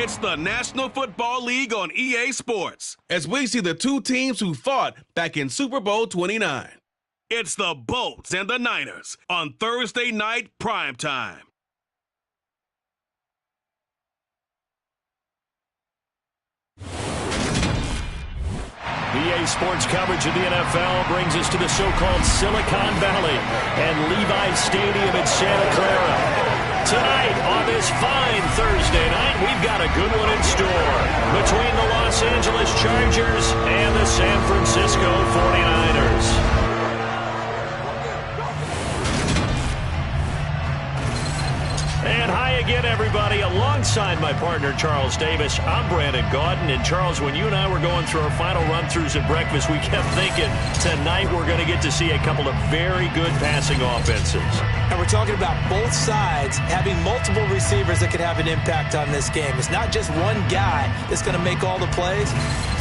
It's the National Football League on EA Sports, as we see the two teams who fought back in Super Bowl 29. It's the Bolts and the Niners on Thursday night primetime. EA Sports coverage of the NFL brings us to the so-called Silicon Valley and Levi's Stadium in Santa Clara. Tonight, on this fine Thursday night, we've got a good one in store between the Los Angeles Chargers and the San Francisco 49ers. And hi again, everybody. Alongside my partner, Charles Davis, I'm Brandon Gaudin. And Charles, when you and I were going through our final run-throughs at breakfast, we kept thinking tonight we're going to get to see a couple of very good passing offenses. And we're talking about both sides having multiple receivers that could have an impact on this game. It's not just one guy that's going to make all the plays.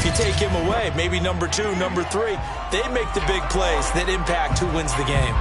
If you take him away, maybe number 2, number 3, they make the big plays that impact who wins the game.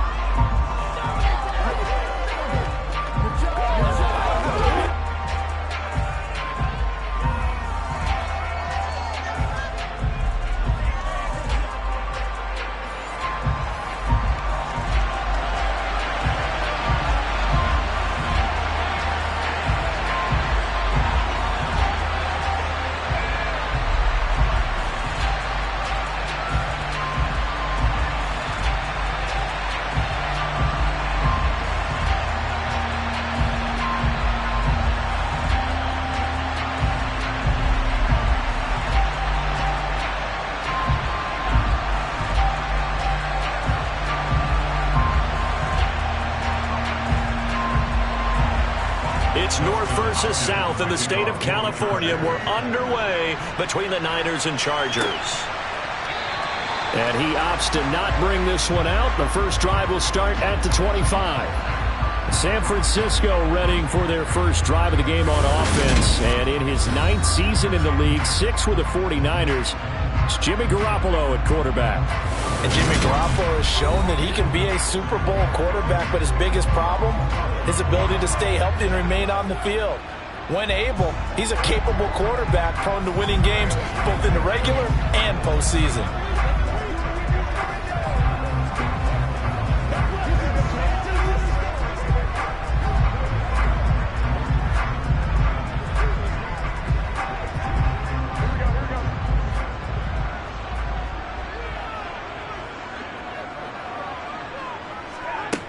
It's North versus South in the state of California. We're underway between the Niners and Chargers. And he opts to not bring this one out. The first drive will start at the 25. San Francisco readying for their first drive of the game on offense. And in his 9th season in the league, 6 with the 49ers, it's Jimmy Garoppolo at quarterback. And Jimmy Garoppolo has shown that he can be a Super Bowl quarterback, but his biggest problem, his ability to stay healthy and remain on the field. When able, he's a capable quarterback prone to winning games both in the regular and postseason.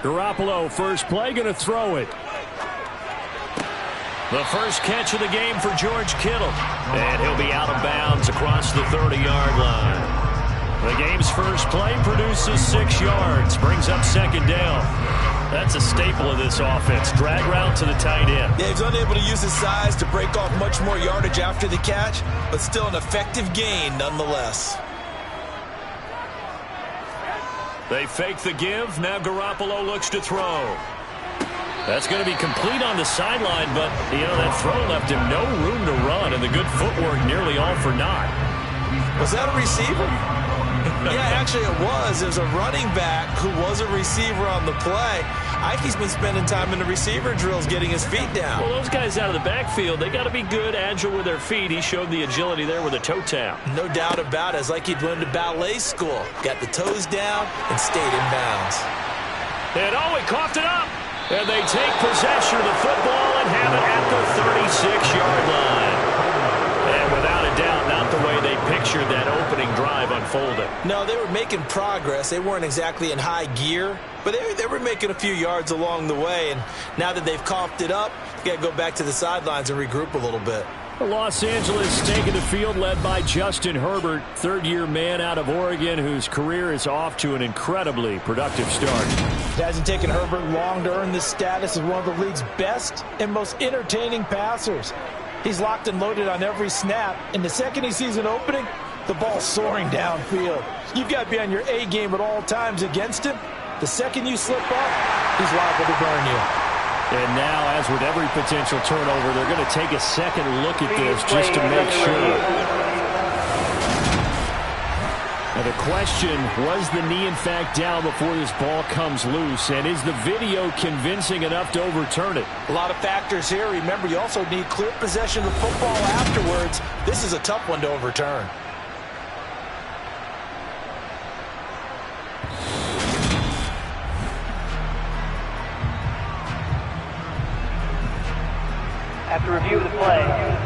Garoppolo, first play, going to throw it. The first catch of the game for George Kittle. And he'll be out of bounds across the 30-yard line. The game's first play produces 6 yards, brings up second down. That's a staple of this offense. Drag route to the tight end. Yeah, he's unable to use his size to break off much more yardage after the catch, but still an effective gain nonetheless. They fake the give. Now Garoppolo looks to throw. That's going to be complete on the sideline, but, that throw left him no room to run, and the good footwork nearly all for naught. Was that a receiver? Yeah, actually it was. There's a running back who was a receiver on the play. Ikey's been spending time in the receiver drills getting his feet down. Well, those guys out of the backfield, they got to be good, agile with their feet. He showed the agility there with a toe tap. No doubt about it. It's like he'd learned to ballet school. Got the toes down and stayed in bounds. And he coughed it up. And they take possession of the football and have it at the 36-yard line. And without a doubt, not the way they pictured that opening drive unfolding. No, they were making progress. They weren't exactly in high gear, but they were making a few yards along the way. And now that they've coughed it up, you got to go back to the sidelines and regroup a little bit. Los Angeles taking the field led by Justin Herbert, third-year man out of Oregon whose career is off to an incredibly productive start. It hasn't taken Herbert long to earn this status as one of the league's best and most entertaining passers. He's locked and loaded on every snap, and the second he sees an opening, the ball's soaring downfield. You've got to be on your A game at all times against him. The second you slip up, he's liable to burn you. And now, as with every potential turnover, they're going to take a second look at this just to make sure. Now the question, was the knee in fact down before this ball comes loose? And is the video convincing enough to overturn it? A lot of factors here. Remember, you also need clear possession of the football afterwards. This is a tough one to overturn. After review of the play,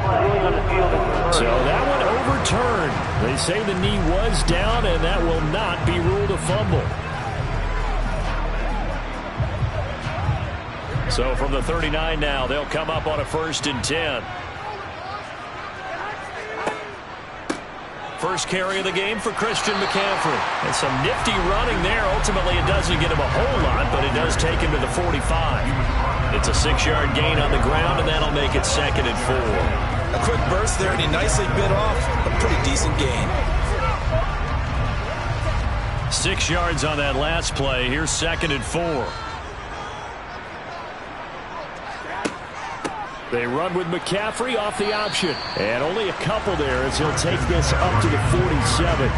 ruling on the field is reversed. So that one overturned. They say the knee was down, and that will not be ruled a fumble. So from the 39 now, they'll come up on a 1st and 10. First carry of the game for Christian McCaffrey. And some nifty running there. Ultimately, it doesn't get him a whole lot, but it does take him to the 45. It's a 6-yard gain on the ground, and that'll make it 2nd and 4. A quick burst there, and he nicely bit off a pretty decent gain. 6 yards on that last play. Here's 2nd and 4. They run with McCaffrey off the option. And only a couple there as he'll take this up to the 47.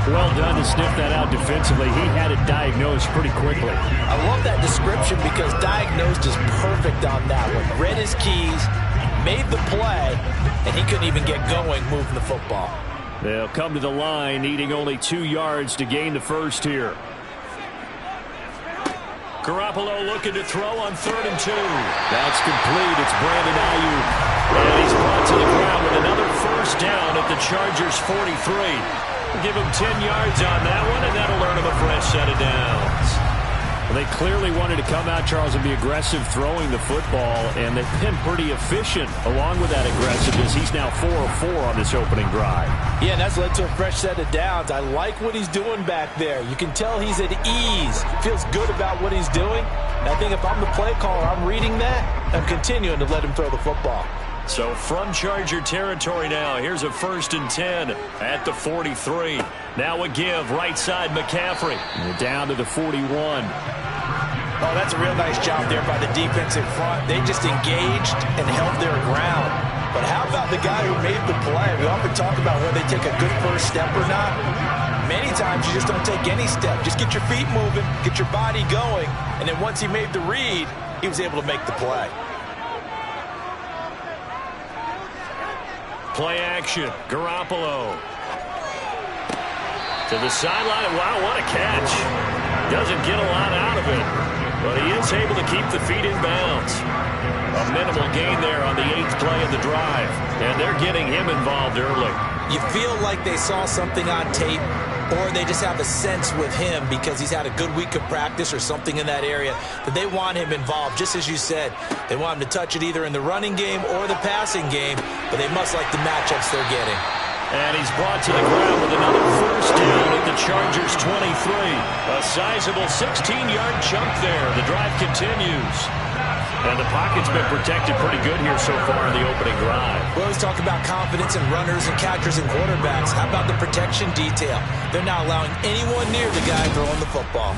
Well done to sniff that out defensively. He had it diagnosed pretty quickly. I love that description because diagnosed is perfect on that one. Read his keys, made the play, and he couldn't even get going moving the football. They'll come to the line, needing only 2 yards to gain the first here. Garoppolo looking to throw on 3rd and 2. That's complete. It's Brandon Ayuk. And he's brought to the ground with another first down at the Chargers' 43. We'll give him 10 yards on that one, and that'll earn him a fresh set of downs. Well, they clearly wanted to come out, Charles, and be aggressive throwing the football, and they've been pretty efficient along with that aggressiveness. He's now 4 of 4 on this opening drive. Yeah, and that's led to a fresh set of downs. I like what he's doing back there. You can tell he's at ease. Feels good about what he's doing. And I think if I'm the play caller, I'm reading that. I'm continuing to let him throw the football. So from Charger territory now, here's a 1st and 10 at the 43. Now a give, right side McCaffrey. And down to the 41. Oh, that's a real nice job there by the defense in front. They just engaged and held their ground. But how about the guy who made the play? We often talk about whether they take a good first step or not. Many times you just don't take any step. Just get your feet moving, get your body going, and then once he made the read, he was able to make the play. Play action. Garoppolo. To the sideline. Wow, what a catch. Doesn't get a lot out of it, but he is able to keep the feet in bounds. A minimal gain there on the 8th play of the drive, and they're getting him involved early. You feel like they saw something on tape, or they just have a sense with him because he's had a good week of practice or something in that area that they want him involved. Just as you said, they want him to touch it either in the running game or the passing game, but they must like the matchups they're getting. And he's brought to the ground with another first down at the Chargers' 23. A sizable 16-yard chunk there. The drive continues. And the pocket's been protected pretty good here so far in the opening drive. We always talk about confidence in runners and catchers and quarterbacks. How about the protection detail? They're not allowing anyone near the guy throwing the football.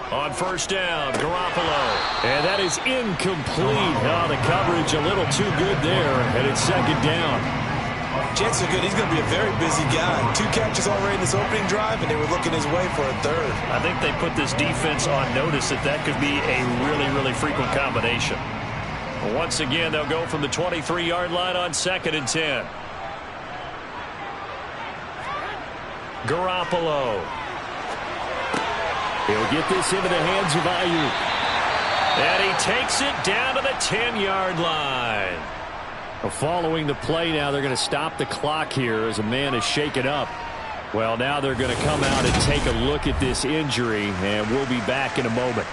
On first down, Garoppolo. And that is incomplete. Oh, the coverage a little too good there, and it's 2nd down. Chances are good. He's going to be a very busy guy. 2 catches already in this opening drive, and they were looking his way for a 3rd. I think they put this defense on notice that that could be a really, really frequent combination. Once again, they'll go from the 23-yard line on 2nd and 10. Garoppolo. He'll get this into the hands of Ayuk. And he takes it down to the 10-yard line. Following the play now, they're going to stop the clock here as a man is shaken up. Well, now they're going to come out and take a look at this injury, and we'll be back in a moment.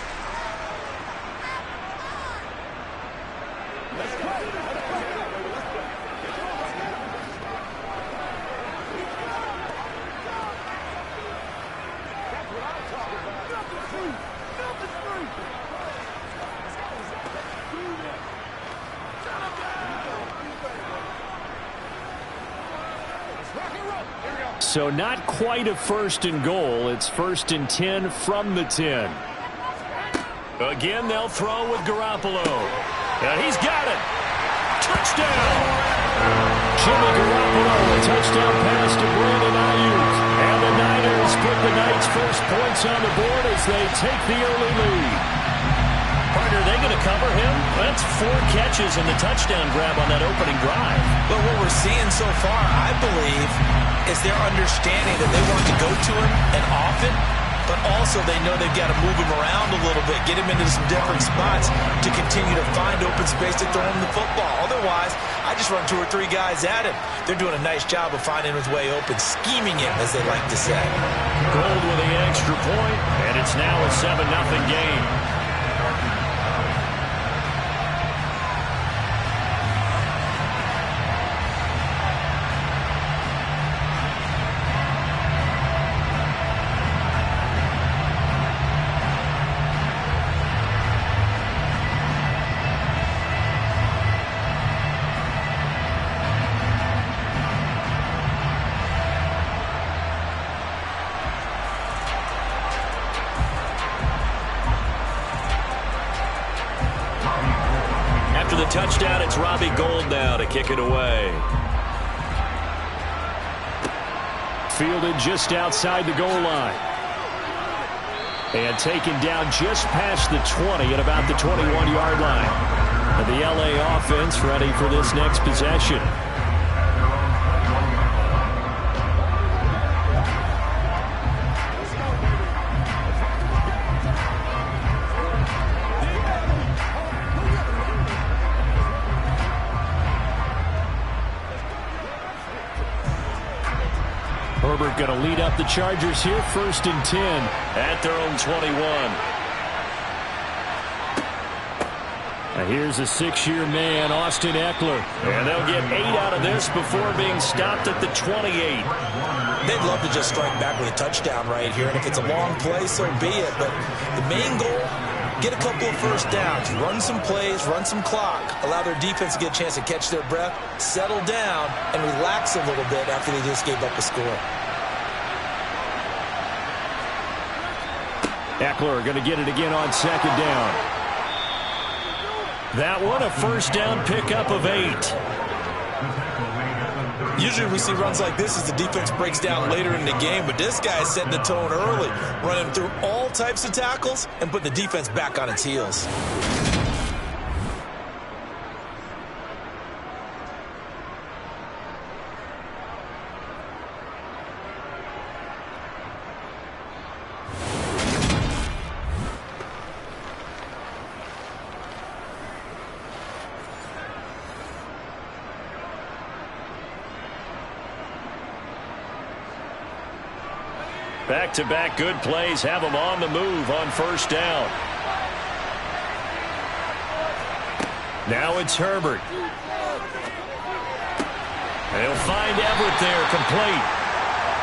So not quite a 1st and goal. It's 1st and 10 from the 10. Again, they'll throw with Garoppolo. And he's got it. Touchdown. Jimmy Garoppolo, a touchdown pass to Brandon Ayuk. And the Niners put the Knights' first points on the board as they take the early lead. Partner, are they going to cover him? That's 4 catches and the touchdown grab on that opening drive. But what we're seeing so far, I believe, is their understanding that they want to go to him and often, but also they know they've got to move him around a little bit, get him into some different spots to continue to find open space to throw him the football. Otherwise, I just run 2 or 3 guys at him. They're doing a nice job of finding his way open, scheming him, as they like to say. Gold with the extra point, and it's now a 7-0 game. After the touchdown, it's Robbie Gould now to kick it away. Fielded just outside the goal line. And taken down just past the 20 at about the 21-yard line. And the LA offense ready for this next possession. Herbert going to lead up the Chargers here, 1st and 10 at their own 21. Now here's a 6-year man, Austin Eckler. And they'll get 8 out of this before being stopped at the 28. They'd love to just strike back with a touchdown right here, and if it's a long play, so be it. But the main goal, get a couple of first downs, run some plays, run some clock, allow their defense to get a chance to catch their breath, settle down, and relax a little bit after they just gave up a score. Eckler going to get it again on 2nd down. That one, a 1st down pickup of 8. Usually we see runs like this as the defense breaks down later in the game, but this guy is setting the tone early, running through all types of tackles and putting the defense back on its heels. Back-to-back good plays have them on the move on 1st down. Now it's Herbert. They'll find Everett there, complete.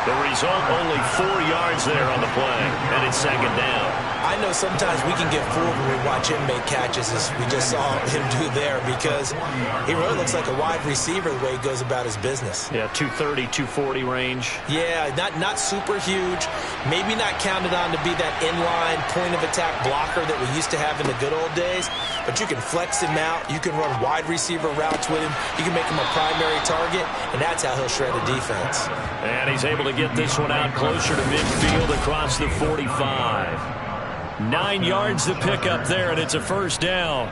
The result, only 4 yards there on the play, and it's 2nd down. I know sometimes we can get fooled when we watch him make catches, as we just saw him do there, because he really looks like a wide receiver the way he goes about his business. Yeah, 230, 240 range. Yeah, not super huge, maybe not counted on to be that inline point-of-attack blocker that we used to have in the good old days, but you can flex him out, you can run wide receiver routes with him, you can make him a primary target, and that's how he'll shred a defense. And he's able to get this one out closer to midfield across the 45. 9 yards to pick up there, and it's a 1st down.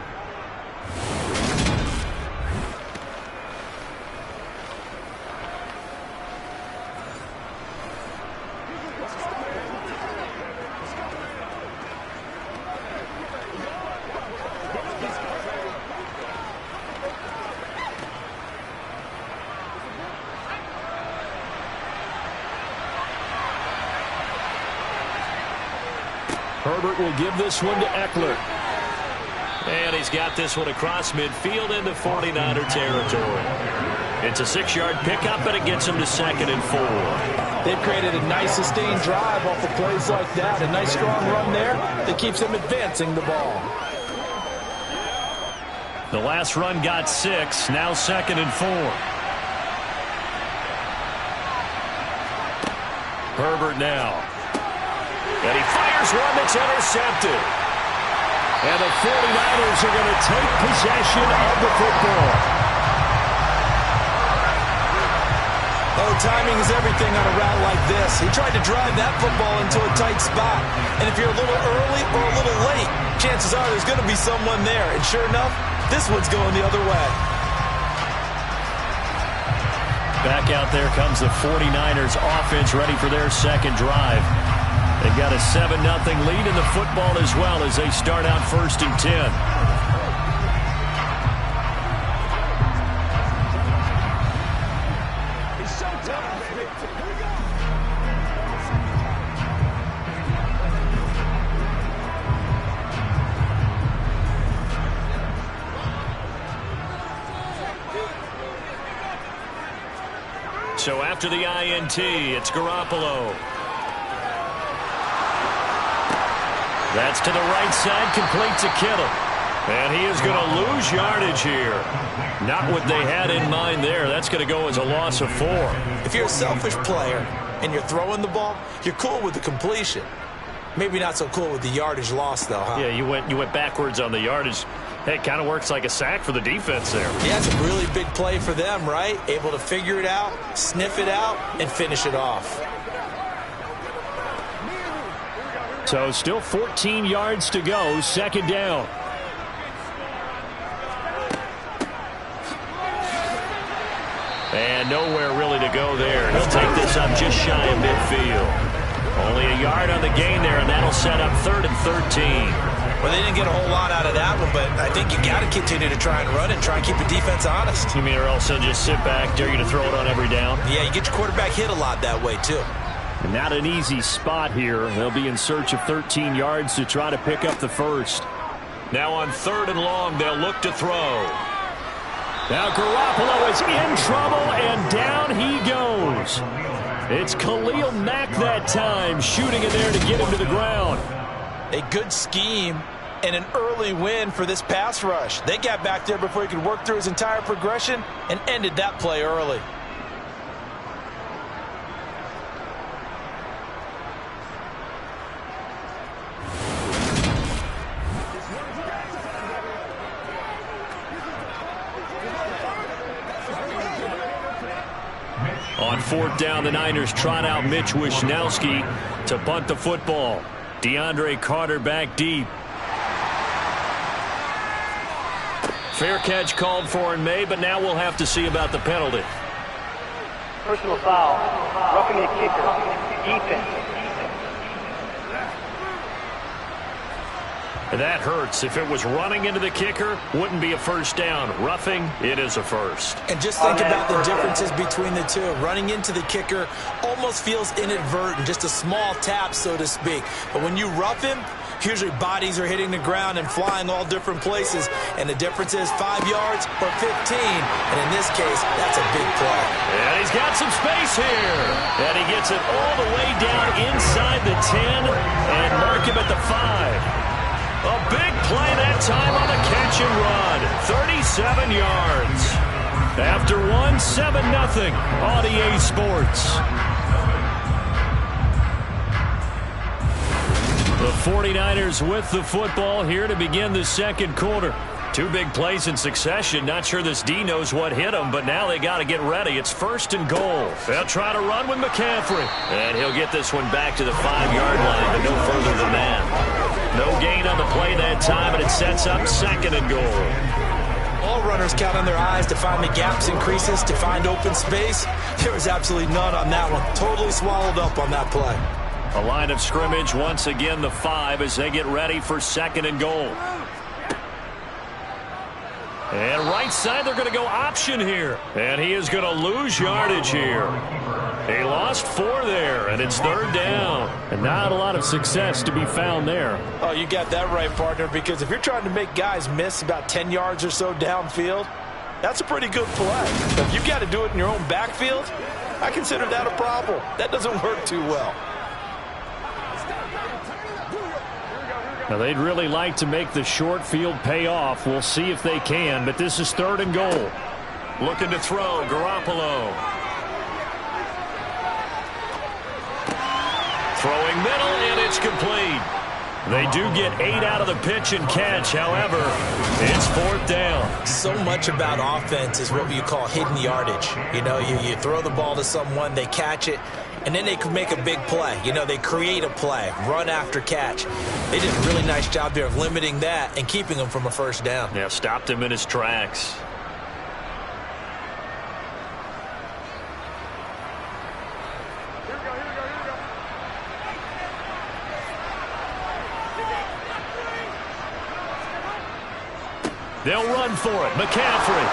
Herbert will give this one to Eckler. And he's got this one across midfield into 49er territory. It's a 6-yard pickup, and it gets him to 2nd and 4. They've created a nice sustained drive off of plays like that. A nice strong run there that keeps them advancing the ball. The last run got 6, now 2nd and 4. Herbert now. And he fires one that's intercepted. And the 49ers are going to take possession of the football. Oh, timing is everything on a route like this. He tried to drive that football into a tight spot. And if you're a little early or a little late, chances are there's going to be someone there. And sure enough, this one's going the other way. Back out there comes the 49ers offense ready for their second drive. They've got a 7-0 lead in the football as well as they start out 1st and 10. So after the INT, it's Garoppolo. That's to the right side, complete to Kittle. And he is going to lose yardage here. Not what they had in mind there. That's going to go as a loss of 4. If you're a selfish player and you're throwing the ball, you're cool with the completion. Maybe not so cool with the yardage loss, though, huh? Yeah, you went backwards on the yardage. Hey, it kind of works like a sack for the defense there. Yeah, it's a really big play for them, right? Able to figure it out, sniff it out, and finish it off. So still 14 yards to go, 2nd down. And nowhere really to go there. He'll take this up just shy of midfield. Only a yard on the gain there, and that'll set up 3rd and 13. Well, they didn't get a whole lot out of that one, but I think you got to continue to try and run and try and keep the defense honest. You mean or else they'll just sit back, dare you to throw it on every down? Yeah, you get your quarterback hit a lot that way, too. Not an easy spot here. They'll be in search of 13 yards to try to pick up the first. Now on 3rd and long, they'll look to throw. Now Garoppolo is in trouble, and down he goes. It's Khalil Mack that time, shooting in there to get him to the ground. A good scheme and an early win for this pass rush. They got back there before he could work through his entire progression and ended that play early. On 4th down, the Niners trot out Mitch Wishnowski to punt the football. DeAndre Carter back deep. Fair catch called for and made, but now we'll have to see about the penalty. Personal foul. Roughing the kicker. Defense. That hurts. If it was running into the kicker, wouldn't be a 1st down. Roughing, it is a 1st. And just think about the differences between the two. Running into the kicker almost feels inadvertent, just a small tap, so to speak. But when you rough him, usually bodies are hitting the ground and flying all different places. And the difference is 5 yards or 15. And in this case, that's a big play. And he's got some space here. And he gets it all the way down inside the 10 and mark him at the 5. A big play that time on the catch and run. 37 yards. After 7-0 on EA Sports. The 49ers with the football here to begin the 2nd quarter. 2 big plays in succession. Not sure this D knows what hit him, but now they got to get ready. It's 1st and goal. They'll try to run with McCaffrey. And he'll get this one back to the 5-yard line, but no further than that. No gain on the play that time, and it sets up 2nd and goal. All runners count on their eyes to find the gaps and creases, to find open space. There was absolutely none on that one. Totally swallowed up on that play. A line of scrimmage, once again the 5 as they get ready for 2nd and goal. And right side, they're going to go option here. And he is going to lose yardage here. He lost 4 there, and it's 3rd down. And not a lot of success to be found there. Oh, you got that right, partner, because if you're trying to make guys miss about 10 yards or so downfield, that's a pretty good play. But if you've got to do it in your own backfield, I consider that a problem. That doesn't work too well. Now, they'd really like to make the short field pay off. We'll see if they can, but this is 3rd and goal. Looking to throw, Garoppolo. Throwing middle, and it's complete. They do get 8 out of the pitch and catch. However, it's 4th down. So much about offense is what you call hidden yardage. You know, you throw the ball to someone, they catch it, and then they can make a big play. You know, they create a play, run after catch. They did a really nice job there of limiting that and keeping him from a first down. Yeah, stopped him in his tracks. They'll run for it. McCaffrey.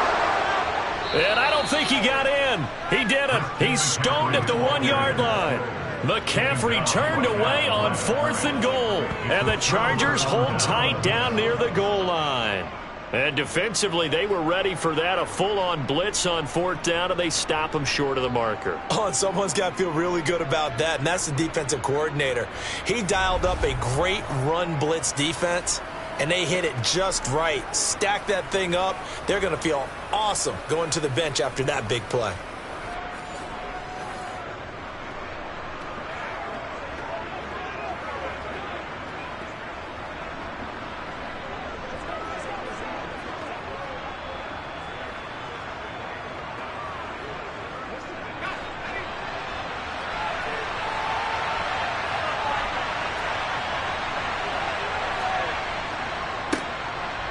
And I don't think he got in. He didn't. He's stoned at the 1-yard line. McCaffrey turned away on 4th and goal. And the Chargers hold tight down near the goal line. And defensively, they were ready for that. A full-on blitz on 4th down, and they stop him short of the marker. Oh, and someone's got to feel really good about that, and that's the defensive coordinator. He dialed up a great run blitz defense, and they hit it just right. Stack that thing up. They're going to feel awesome going to the bench after that big play.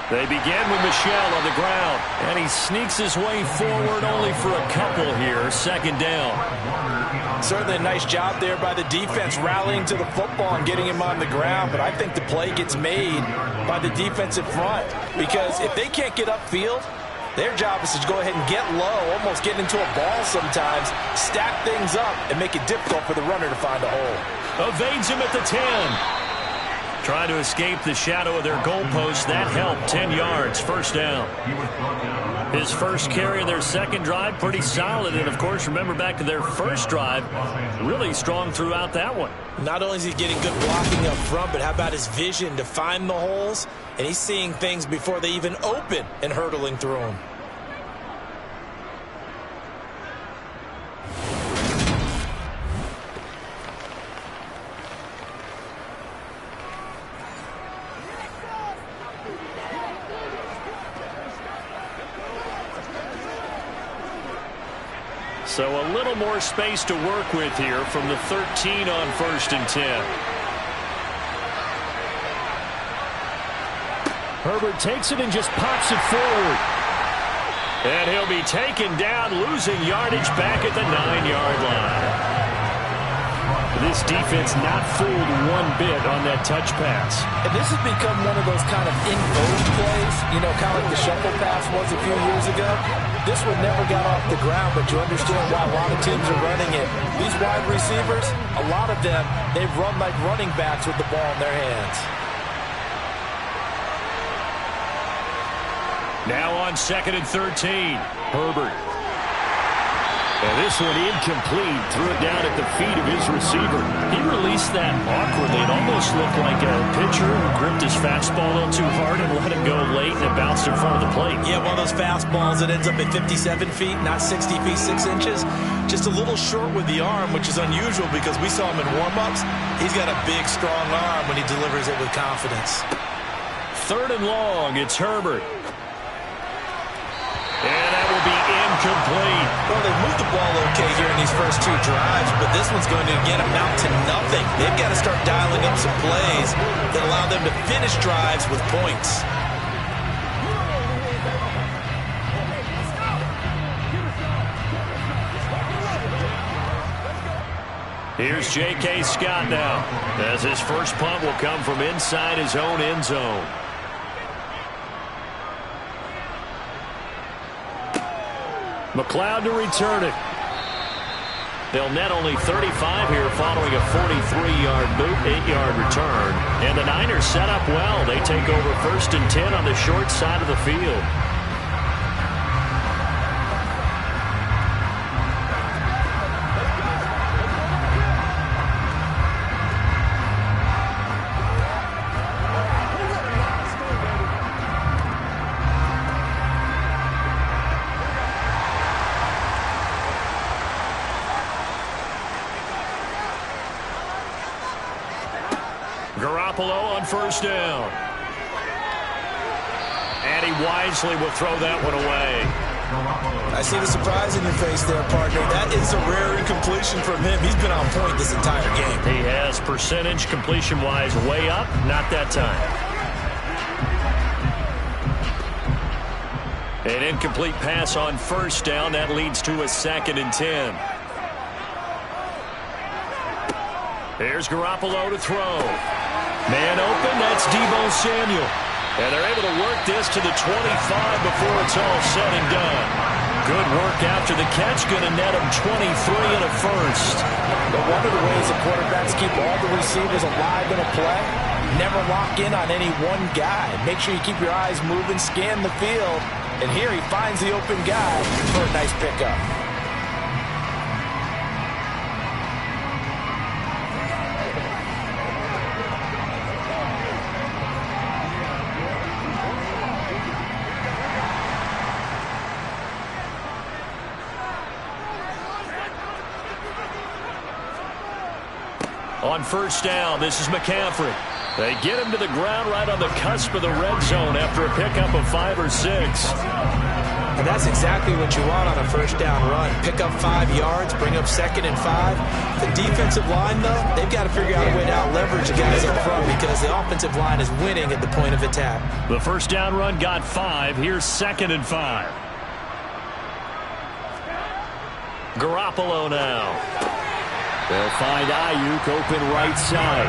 They begin with Michel on the ground, and he sneaks his way forward only for a couple here. 2nd down. Certainly a nice job there by the defense rallying to the football and getting him on the ground, but I think the play gets made by the defensive front because if they can't get upfield, their job is to go ahead and get low, almost get into a ball sometimes, stack things up, and make it difficult for the runner to find a hole. Evades him at the 10. Trying to escape the shadow of their goalpost. That helped. 10 yards. 1st down. His first carry of their 2nd drive, pretty solid. And, of course, remember back to their 1st drive, really strong throughout that one. Not only is he getting good blocking up front, but how about his vision to find the holes? And he's seeing things before they even open and hurtling through them. So a little more space to work with here from the 13 on 1st and 10. Herbert takes it and just pops it forward. And he'll be taken down, losing yardage back at the 9-yard line. This defense not fooled one bit on that touch pass. And this has become one of those kind of in-vogue plays, you know, kind of like the shuffle pass was a few years ago. This one never got off the ground, but you understand why a lot of teams are running it. These wide receivers, a lot of them, they've run like running backs with the ball in their hands. Now on 2nd and 13, Herbert. And this one incomplete. Threw it down at the feet of his receiver. He released that awkwardly. It almost looked like a pitcher who gripped his fastball a little too hard and let it go late, and it bounced in front of the plate. Yeah, one of those fastballs that ends up at 57 feet, not 60 feet, 6 inches. Just a little short with the arm, which is unusual because we saw him in warm-ups. He's got a big, strong arm when he delivers it with confidence. 3rd and long. It's Herbert. And that will be incomplete. Well, they've moved the ball okay here in these first 2 drives, but this one's going to, again, amount to nothing. They've got to start dialing up some plays that allow them to finish drives with points. Here's J.K. Scott now, as his first punt will come from inside his own end zone. McLeod to return it. They'll net only 35 here following a 43-yard boot, 8-yard return. And the Niners set up well. They take over 1st and 10 on the short side of the field. Garoppolo on first down. And he wisely will throw that one away. I see the surprise in your face there, partner. That is a rare incompletion from him. He's been on point this entire game. He has percentage completion-wise way up. Not that time. An incomplete pass on first down. That leads to a 2nd and 10. Here's Garoppolo to throw. Man open, that's Deebo Samuel. And they're able to work this to the 25 before it's all said and done. Good work after the catch. Going to net him 23 and a first. But one of the ways the quarterbacks keep all the receivers alive in a play, never lock in on any one guy. Make sure you keep your eyes moving, scan the field. And here he finds the open guy for a nice pickup. On first down, this is McCaffrey. They get him to the ground right on the cusp of the red zone after a pickup of 5 or 6. And that's exactly what you want on a first down run. Pick up 5 yards, bring up 2nd and 5. The defensive line, though, they've got to figure out a way to out-leverage the guys up front because the offensive line is winning at the point of attack. The first down run got 5. Here's 2nd and 5. Garoppolo now. They'll find Ayuk open right side.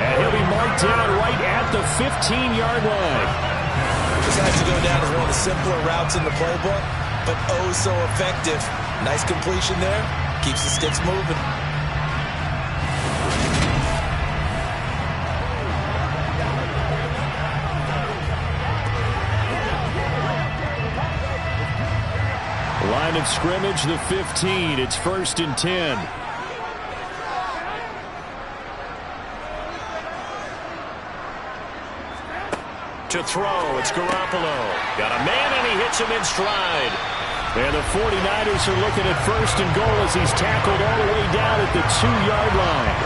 And he'll be marked down right at the 15-yard line. This has to go down as one of the simpler routes in the playbook, but oh so effective. Nice completion there. Keeps the sticks moving. Line of scrimmage, the 15. It's 1st and 10. To throw, it's Garoppolo. Got a man, and he hits him in stride. And the 49ers are looking at 1st and goal as he's tackled all the way down at the 2-yard line.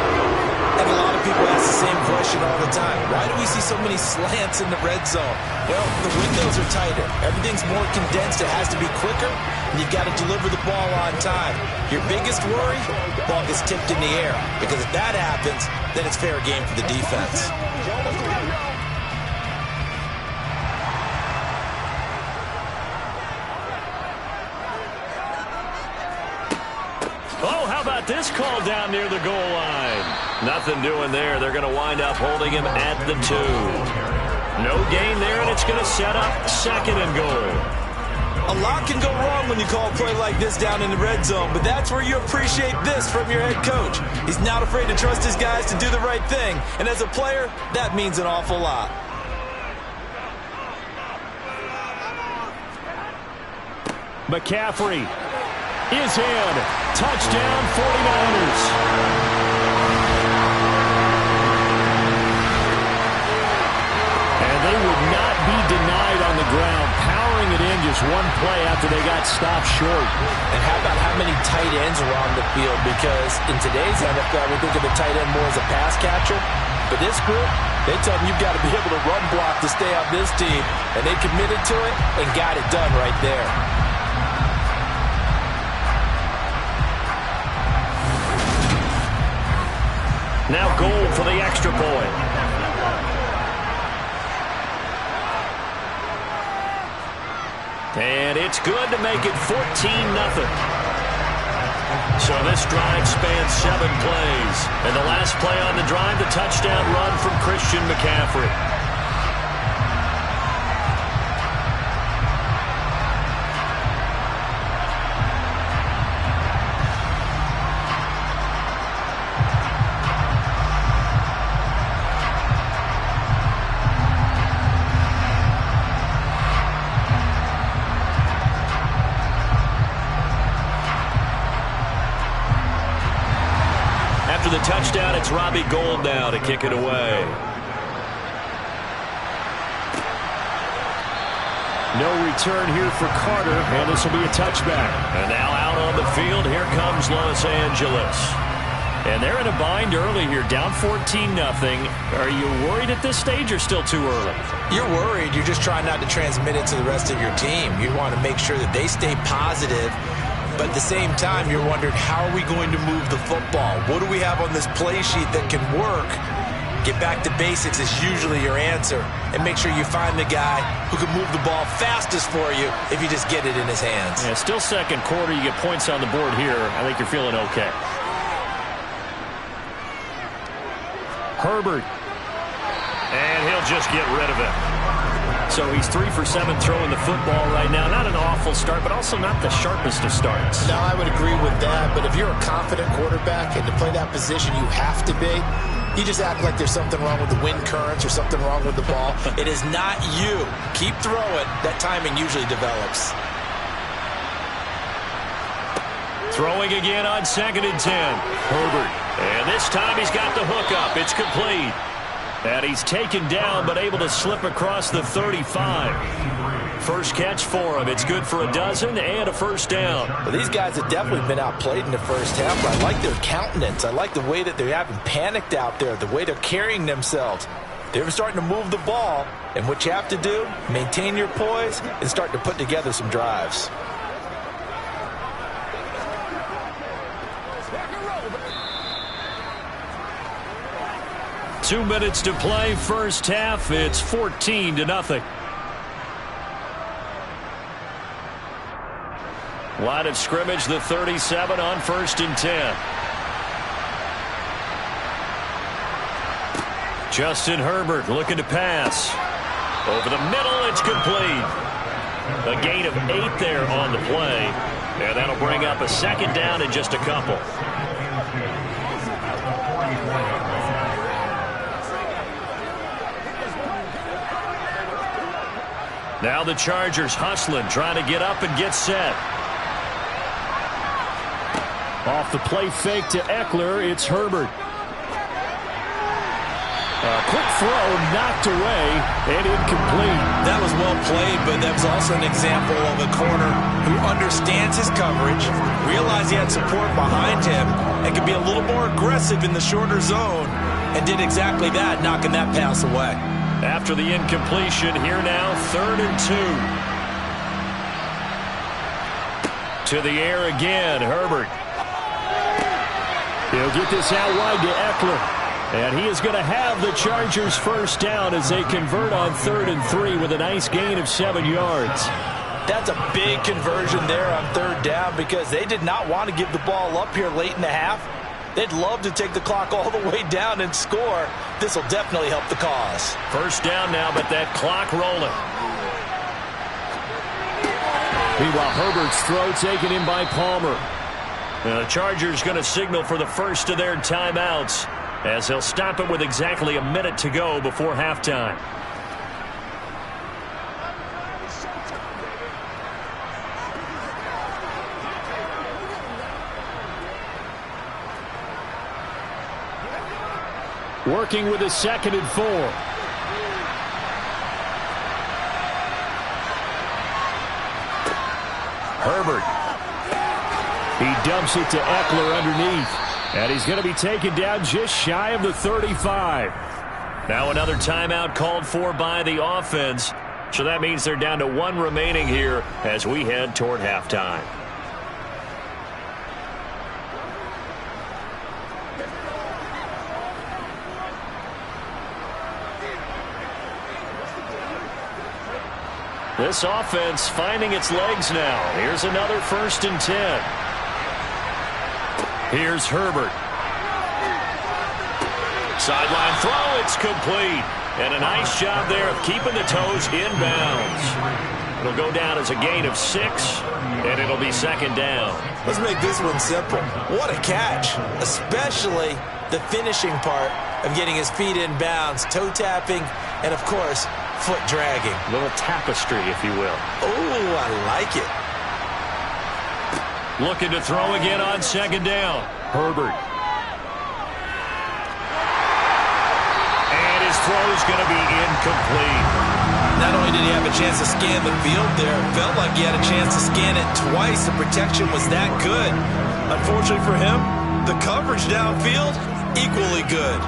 And a lot of people ask the same question all the time. Why do we see so many slants in the red zone? Well, the windows are tighter. Everything's more condensed. It has to be quicker, and you've got to deliver the ball on time. Your biggest worry, the ball gets tipped in the air. Because if that happens, then it's fair game for the defense. Oh, how about this call down near the goal line? Nothing doing there. They're going to wind up holding him at the 2. No gain there, and it's going to set up 2nd and goal. A lot can go wrong when you call a play like this down in the red zone, but that's where you appreciate this from your head coach. He's not afraid to trust his guys to do the right thing, and as a player, that means an awful lot. McCaffrey is in. Touchdown, 49ers. And they would not be denied on the ground, powering it in just one play after they got stopped short. And how about how many tight ends are on the field? Because in today's NFL, we think of the tight end more as a pass catcher. But this group, they tell them you've got to be able to run block to stay on this team. And they committed to it and got it done right there. Now goal for the extra point. And it's good to make it 14-0. So this drive spans 7 plays. And the last play on the drive, the touchdown run from Christian McCaffrey. After the touchdown, it's Robbie Gould now to kick it away. No return here for Carter, and this will be a touchback. And now out on the field, here comes Los Angeles. And they're in a bind early here, down 14-0. Are you worried at this stage or still too early? You're worried. You're just trying not to transmit it to the rest of your team. You want to make sure that they stay positive. But at the same time, you're wondering, how are we going to move the football? What do we have on this play sheet that can work? Get back to basics is usually your answer. And make sure you find the guy who can move the ball fastest for you if you just get it in his hands. Yeah, still second quarter. You get points on the board here. I think you're feeling okay. Herbert. And he'll just get rid of it. So he's 3 for 7 throwing the football right now. Not an awful start, but also not the sharpest of starts. No, I would agree with that. But if you're a confident quarterback and to play that position, you have to be. You just act like there's something wrong with the wind currents or something wrong with the ball. It is not you. Keep throwing. That timing usually develops. Throwing again on 2nd and 10. Herbert. And this time he's got the hook up. It's complete. And he's taken down but able to slip across the 35. First catch for him. It's good for a dozen and a first down. Well, these guys have definitely been outplayed in the first half. But I like their countenance. I like the way that they haven't panicked out there, the way they're carrying themselves. They're starting to move the ball. And what you have to do, maintain your poise and start to put together some drives. Two minutes to play, first half. It's 14-0. Line of scrimmage, the 37 on 1st and 10. Justin Herbert looking to pass. Over the middle, it's complete. A gain of 8 there on the play. And that'll bring up a second down in just a couple. Now the Chargers hustling, trying to get up and get set. Off the play fake to Eckler, it's Herbert. A quick throw knocked away and incomplete. That was well played, but that was also an example of a corner who understands his coverage, realized he had support behind him, and could be a little more aggressive in the shorter zone, and did exactly that, knocking that pass away. After the incompletion, here now, 3rd and 2. To the air again, Herbert. He'll get this out wide to Eckler. And he is going to have the Chargers first down as they convert on 3rd and 3 with a nice gain of 7 yards. That's a big conversion there on 3rd down because they did not want to give the ball up here late in the half. They'd love to take the clock all the way down and score. This will definitely help the cause. First down now, but that clock rolling. Meanwhile, Herbert's throw taken in by Palmer. The Chargers going to signal for the first of their timeouts as they'll stop it with exactly a minute to go before halftime. Working with a 2nd and 4. Herbert. He dumps it to Eckler underneath. And he's going to be taken down just shy of the 35. Now another timeout called for by the offense. So that means they're down to 1 remaining here as we head toward halftime. This offense finding its legs now. Here's another 1st and 10. Here's Herbert. Sideline throw, it's complete. And a nice job there of keeping the toes inbounds. It'll go down as a gain of 6, and it'll be 2nd down. Let's make this one simple. What a catch, especially the finishing part of getting his feet in bounds, toe tapping, and of course, foot dragging. A little tapestry, if you will. Oh, I like it. Looking to throw again on 2nd down. Herbert. And his throw's going to be incomplete. Not only did he have a chance to scan the field there, it felt like he had a chance to scan it twice. The protection was that good. Unfortunately for him, The coverage downfield, equally good.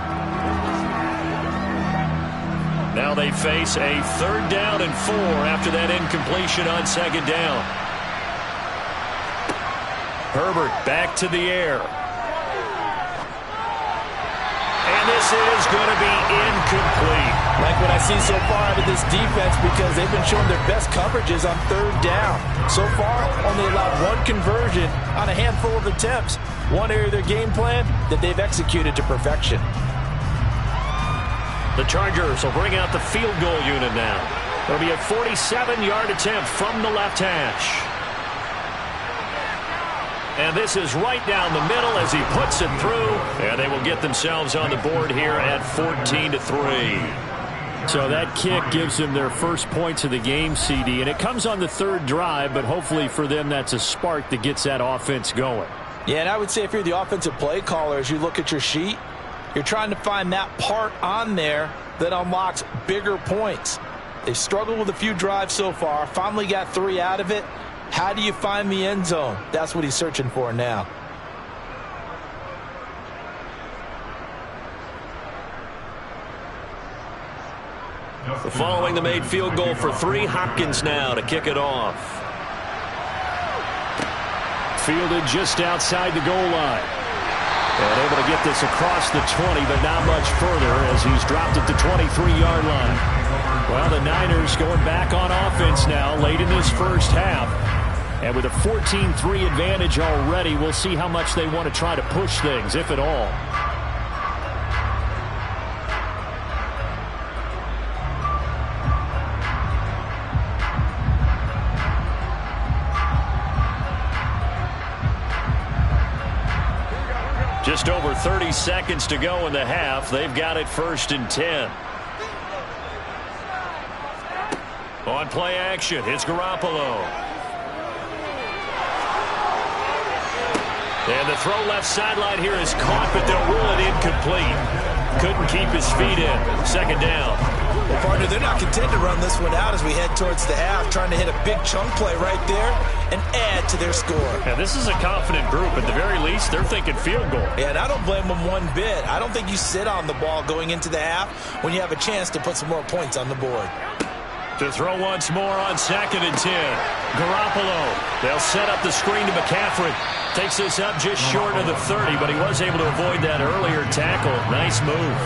Now they face a 3rd down and 4 after that incompletion on 2nd down. Herbert back to the air. And this is going to be incomplete. Like what I see so far out of this defense, because they've been showing their best coverages on 3rd down. So far, only allowed 1 conversion on a handful of attempts. One area of their game plan that they've executed to perfection. The Chargers will bring out the field goal unit now. It'll be a 47-yard attempt from the left hash. And this is right down the middle as he puts it through. And they will get themselves on the board here at 14-3. So that kick gives them their first points of the game, CD. And it comes on the 3rd drive, but hopefully for them that's a spark that gets that offense going. Yeah, and I would say if you're the offensive play caller, as you look at your sheet, you're trying to find that part on there that unlocks bigger points. They've struggled with a few drives so far, finally got 3 out of it. How do you find the end zone? That's what he's searching for now. Following the made field goal for 3, Hopkins now to kick it off. Fielded just outside the goal line. And able to get this across the 20, but not much further as he's dropped at the 23-yard line. Well, the Niners going back on offense now late in this first half. And with a 14-3 advantage already, we'll see how much they want to try to push things, if at all. Just over 30 seconds to go in the half. They've got it 1st and 10. On play action, it's Garoppolo. And the throw left sideline here is caught, but they'll rule it incomplete. Couldn't keep his feet in. 2nd down. Well, partner, they're not content to run this one out as we head towards the half, trying to hit a big chunk play right there and add to their score. Now, this is a confident group. At the very least, they're thinking field goal. Yeah, and I don't blame them one bit. I don't think you sit on the ball going into the half when you have a chance to put some more points on the board. To throw once more on 2nd and 10. Garoppolo. They'll set up the screen to McCaffrey. Takes this up just short of the 30, but he was able to avoid that earlier tackle. Nice move.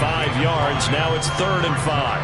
5 yards. Now it's 3rd and 5.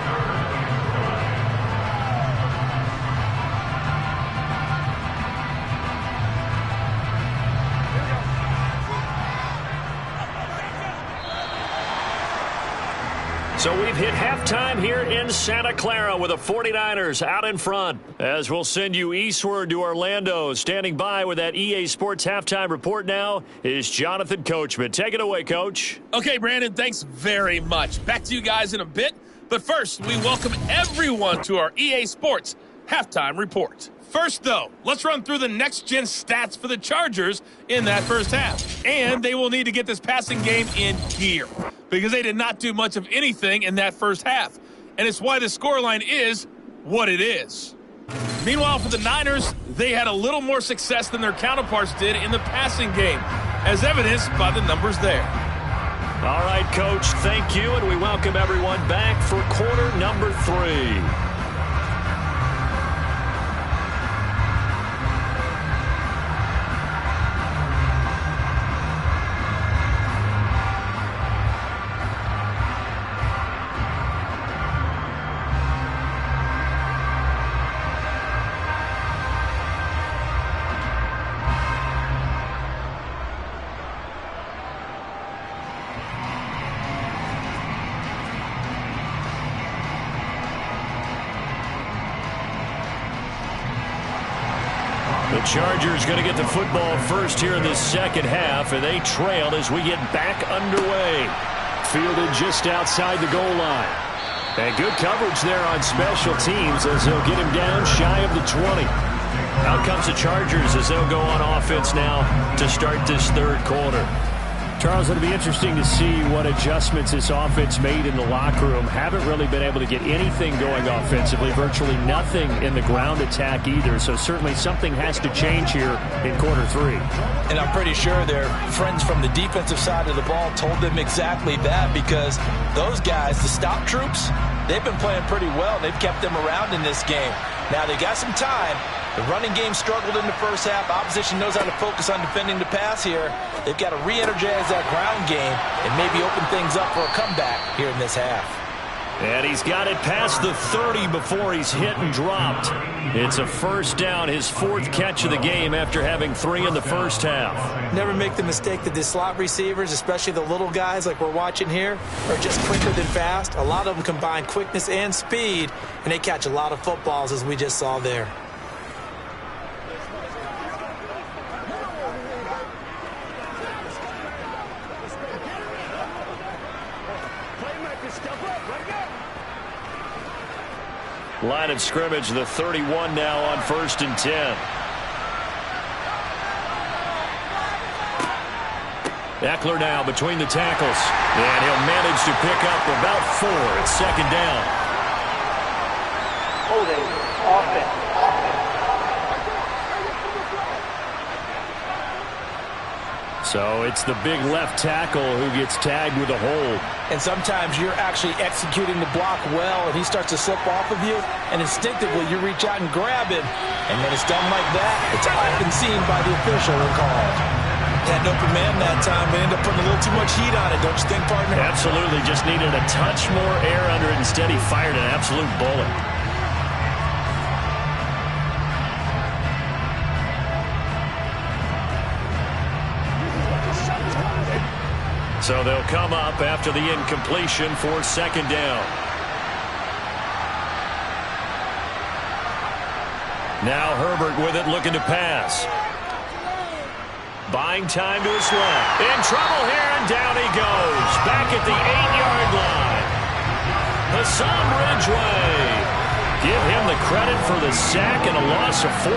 So we've hit halftime here in Santa Clara with the 49ers out in front. As we'll send you eastward to Orlando. Standing by with that EA Sports halftime report now is Jonathan Coachman. Take it away, Coach. Okay, Brandon, thanks very much. Back to you guys in a bit. But first, we welcome everyone to our EA Sports halftime report. First, though, let's run through the next-gen stats for the Chargers in that first half. And they will need to get this passing game in gear because they did not do much of anything in that first half. And it's why the scoreline is what it is. Meanwhile, for the Niners, they had a little more success than their counterparts did in the passing game, as evidenced by the numbers there. All right, Coach, thank you, and we welcome everyone back for quarter number 3. Chargers going to get the football first here in this second half, and they trail as we get back underway. Fielded just outside the goal line. And good coverage there on special teams as they'll get him down shy of the 20. Out comes the Chargers as they'll go on offense now to start this third quarter. Charles, it'll be interesting to see what adjustments this offense made in the locker room. Haven't really been able to get anything going offensively, virtually nothing in the ground attack either. So certainly something has to change here in quarter 3. And I'm pretty sure their friends from the defensive side of the ball told them exactly that, because those guys, the stop troops, they've been playing pretty well. They've kept them around in this game. Now they got some time. The running game struggled in the first half. Opposition knows how to focus on defending the pass here. They've got to re-energize that ground game and maybe open things up for a comeback here in this half. And he's got it past the 30 before he's hit and dropped. It's a first down, his 4th catch of the game after having 3 in the first half. Never make the mistake that the slot receivers, especially the little guys like we're watching here, are just quicker than fast. A lot of them combine quickness and speed, and they catch a lot of footballs, as we just saw there. Line of scrimmage, the 31 now on 1st and 10. Eckler now between the tackles. And he'll manage to pick up about 4. It's 2nd down. Holding offense. So it's the big left tackle who gets tagged with a hold. And sometimes you're actually executing the block well, and he starts to slip off of you, and instinctively you reach out and grab him. And when it's done like that, it's often seen by the official and called. Had an open man that time, but ended up putting a little too much heat on it, don't you think, partner? Absolutely. Just needed a touch more air under it. Instead, he fired an absolute bullet. So they'll come up after the incompletion for 2nd down. Now Herbert with it, looking to pass. Buying time to his left. In trouble here, and down he goes. Back at the 8-yard line. Hassan Ridgeway. Give him the credit for the sack and a loss of 14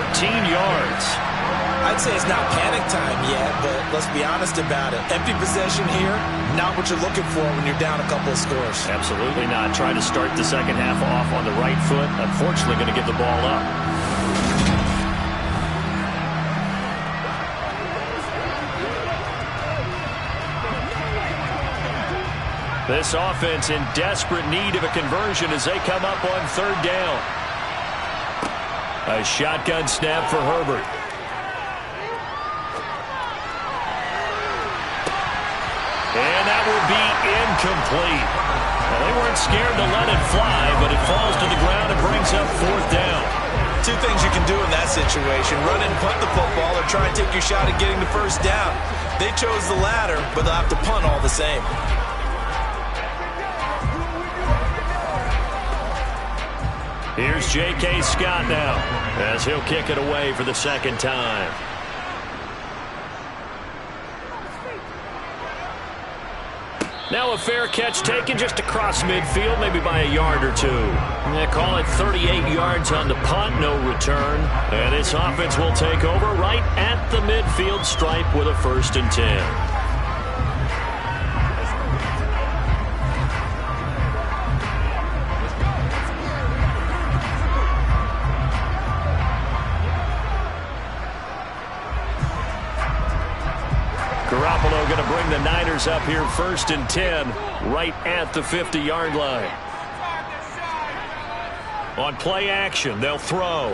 yards. I'd say it's not panic time yet, but let's be honest about it. Empty possession here, not what you're looking for when you're down a couple of scores. Absolutely not. Trying to start the second half off on the right foot. Unfortunately, going to give the ball up. This offense in desperate need of a conversion as they come up on 3rd down. A shotgun snap for Herbert. And that will be incomplete. Well, they weren't scared to let it fly, but it falls to the ground and brings up 4th down. 2 things you can do in that situation: run and punt the football, or try and take your shot at getting the 1st down. They chose the latter, but they'll have to punt all the same. Here's J.K. Scott now, as he'll kick it away for the 2nd time. Now a fair catch taken just across midfield, maybe by a yard or 2. They call it 38 yards on the punt, no return. And this offense will take over right at the midfield stripe with a 1st and 10. Garoppolo going to bring the Niners up here 1st and 10 right at the 50-yard line. On play action, they'll throw.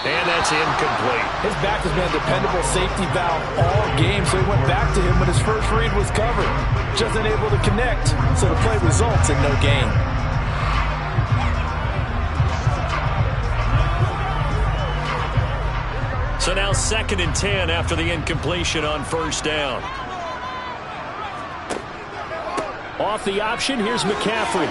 And that's incomplete. His back has been a dependable safety valve all game, so he went back to him when his first read was covered. Just unable to connect, so the play results in no gain. So now 2nd and 10 after the incompletion on 1st down. Off the option, here's McCaffrey.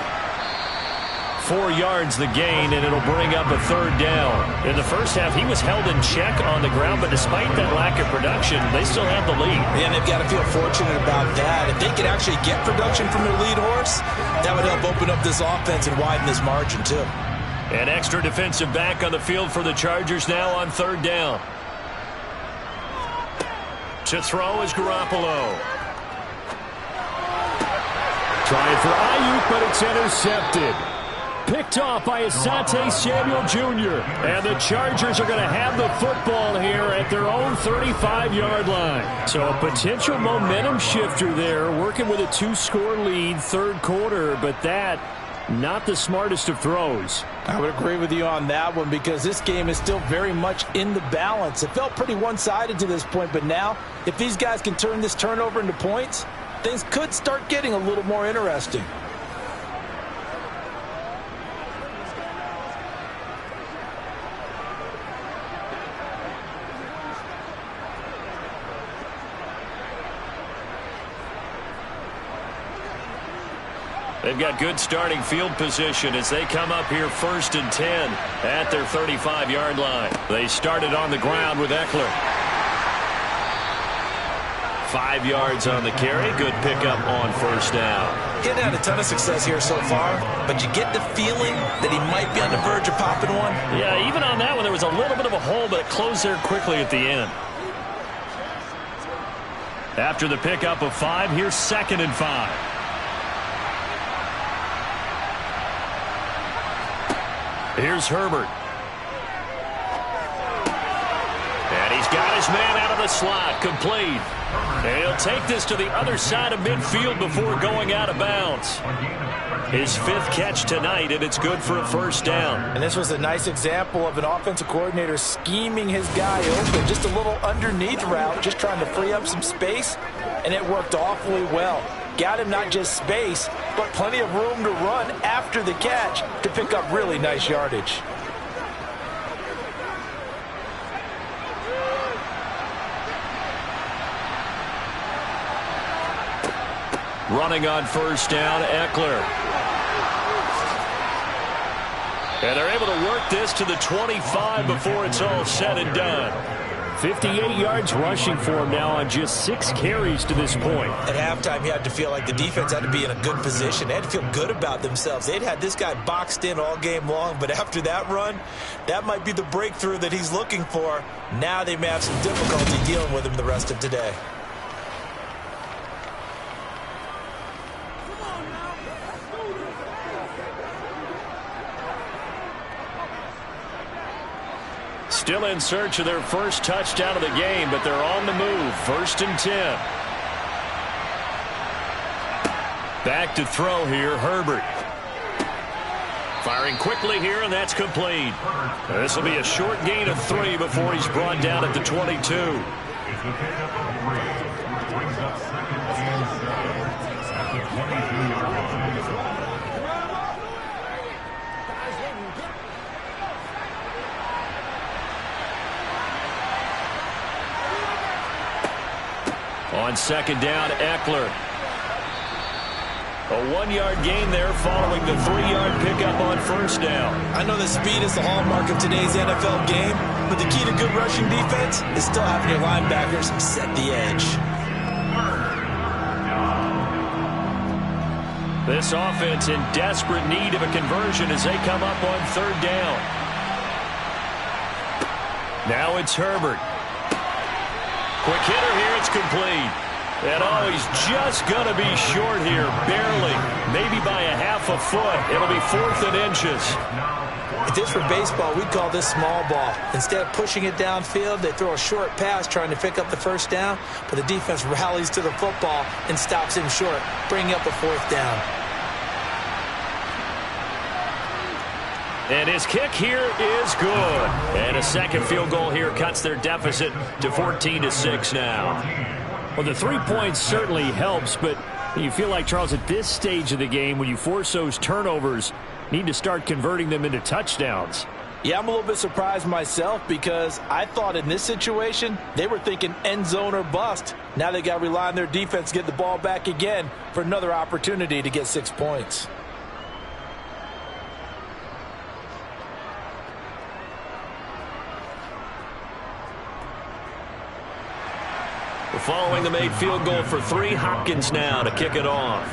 4 yards the gain, and it'll bring up a 3rd down. In the first half, he was held in check on the ground, but despite that lack of production, they still have the lead. And they've got to feel fortunate about that. If they could actually get production from their lead horse, that would help open up this offense and widen this margin, too. An extra defensive back on the field for the Chargers now on 3rd down. To throw is Garoppolo. Trying for Ayuk, but it's intercepted. Picked off by Asante Samuel Jr. And the Chargers are going to have the football here at their own 35-yard line. So a potential momentum shifter there, working with a 2-score lead, third quarter, but that, not the smartest of throws. I would agree with you on that one because this game is still very much in the balance. It felt pretty one-sided to this point, but now if these guys can turn this turnover into points, things could start getting a little more interesting. They've got good starting field position as they come up here 1st and 10 at their 35-yard line. They started on the ground with Eckler. 5 yards on the carry. Good pickup on 1st down. He hadn't had a ton of success here so far, but you get the feeling that he might be on the verge of popping one. Yeah, even on that one, there was a little bit of a hole, but it closed there quickly at the end. After the pickup of 5, here's 2nd and 5. Here's Herbert. And he's got his man out of the slot, complete. And he'll take this to the other side of midfield before going out of bounds. His 5th catch tonight, and it's good for a 1st down. And this was a nice example of an offensive coordinator scheming his guy open. Just a little underneath route, just trying to free up some space, and it worked awfully well. Got him not just space, but plenty of room to run after the catch to pick up really nice yardage. Running on 1st down, Eckler. And they're able to work this to the 25 before it's all said and done. 58 yards rushing for him now on just 6 carries to this point. At halftime, he had to feel like the defense had to be in a good position. They had to feel good about themselves. They'd had this guy boxed in all game long, but after that run, that might be the breakthrough that he's looking for. Now they may have some difficulty dealing with him the rest of today. Still in search of their first touchdown of the game, but they're on the move. 1st and 10. Back to throw here, Herbert. Firing quickly here, and that's complete. This will be a short gain of 3 before he's brought down at the 22. On 2nd down, Eckler. A 1-yard gain there following the 3-yard pickup on 1st down. I know that speed is the hallmark of today's NFL game, but the key to good rushing defense is still having your linebackers set the edge. This offense in desperate need of a conversion as they come up on 3rd down. Now it's Herbert. Quick hitter here, it's complete. And he's just going to be short here, barely. Maybe by a half a foot. It'll be 4th and inches. If this were baseball, we'd call this small ball. Instead of pushing it downfield, they throw a short pass trying to pick up the 1st down, but the defense rallies to the football and stops him short, bringing up a 4th down. And his kick here is good. And a 2nd field goal here cuts their deficit to 14-6 now. Well, the 3 points certainly helps, but you feel like, Charles, at this stage of the game, when you force those turnovers, need to start converting them into touchdowns. Yeah, I'm a little bit surprised myself because I thought in this situation, they were thinking end zone or bust. Now they got to rely on their defense to get the ball back again for another opportunity to get 6 points. Following the made field goal for 3, Hopkins now to kick it off.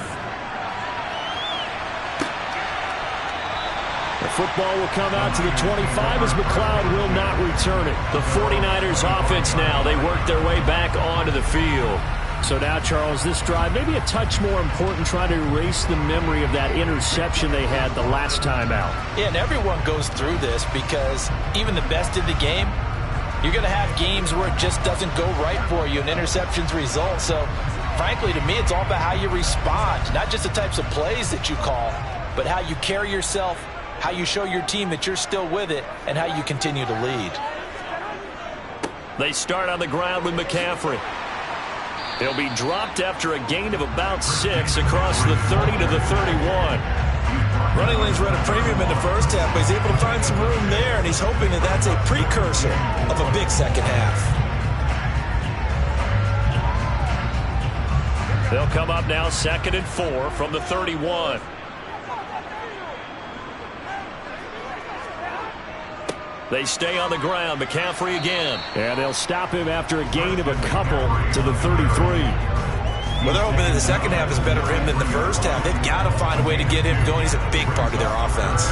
The football will come out to the 25 as McLeod will not return it. The 49ers offense now. They work their way back onto the field. So now, Charles, this drive maybe a touch more important, trying to erase the memory of that interception they had the last time out. Yeah, and everyone goes through this because even the best in the game, you're going to have games where it just doesn't go right for you and interceptions result. So, frankly, to me, it's all about how you respond, not just the types of plays that you call, but how you carry yourself, how you show your team that you're still with it, and how you continue to lead. They start on the ground with McCaffrey. He'll be dropped after a gain of about 6 across the 30 to the 31. Running lanes run a premium in the first half, but he's able to find some room there, and he's hoping that that's a precursor of a big second half. They'll come up now 2nd and 4 from the 31. They stay on the ground. McCaffrey again. And they'll stop him after a gain of a couple to the 33. Well, they're hoping that the second half is better for him than the first half. They've got to find a way to get him going. He's a big part of their offense.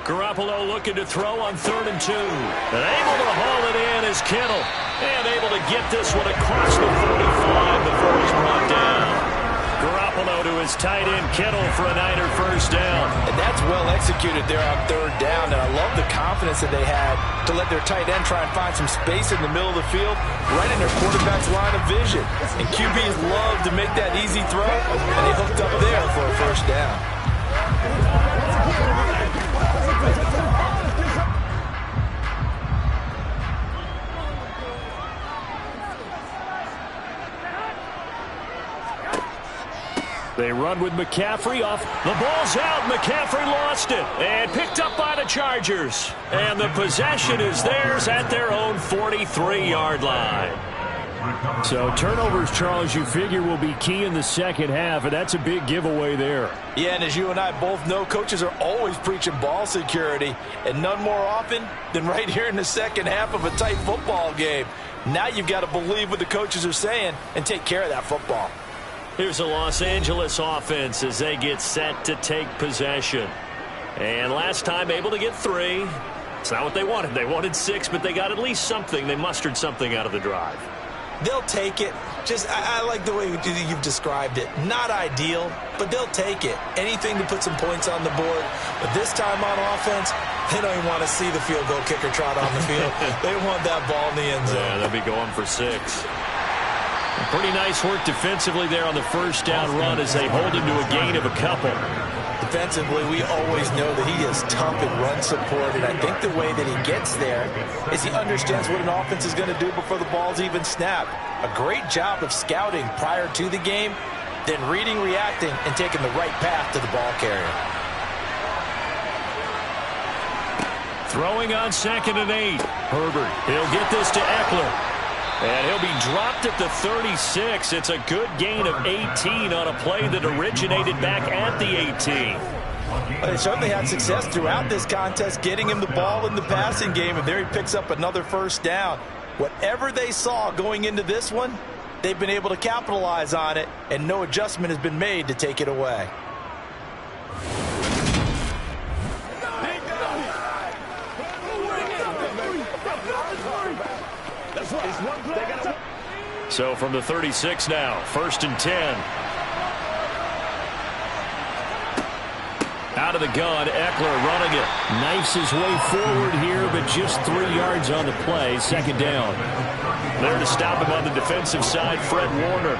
Garoppolo looking to throw on 3rd and 2. And able to haul it in is Kittle. And able to get this one across the 45 before he's brought down. Garoppolo to his tight end Kittle for a Niner first down. And that's well executed there on 3rd down. And I love the confidence that they had to let their tight end try and find some space in the middle of the field, right in their quarterback's line of vision. And QBs love to make that easy throw, and they hooked up there for a first down. They run with McCaffrey off. The ball's out. McCaffrey lost it and picked up by the Chargers. And the possession is theirs at their own 43-yard line. So turnovers, Charles, you figure will be key in the second half, and that's a big giveaway there. Yeah, and as you and I both know, coaches are always preaching ball security, and none more often than right here in the second half of a tight football game. Now you've got to believe what the coaches are saying and take care of that football. Here's a Los Angeles offense as they get set to take possession. And last time able to get 3. It's not what they wanted. They wanted 6, but they got at least something. They mustered something out of the drive. They'll take it. I like the way you've described it. Not ideal, but they'll take it. Anything to put some points on the board. But this time on offense, they don't even want to see the field goal kicker trot on the field. They want that ball in the end zone. Yeah, they'll be going for 6. Pretty nice work defensively there on the first down run as they hold him to a gain of a couple. Defensively, we always know that he is tough in run support, and I think the way that he gets there is he understands what an offense is going to do before the ball's even snapped. A great job of scouting prior to the game, then reading, reacting, and taking the right path to the ball carrier. Throwing on 2nd and 8. Herbert, he'll get this to Eckler. And he'll be dropped at the 36. It's a good gain of 18 on a play that originated back at the 18. Well, they certainly had success throughout this contest, getting him the ball in the passing game, and there he picks up another first down. Whatever they saw going into this one, they've been able to capitalize on it, and no adjustment has been made to take it away. So from the 36 now, 1st and 10. Out of the gun, Eckler running it. Knifes his way forward here, but just 3 yards on the play. 2nd down. There to stop him on the defensive side, Fred Warner.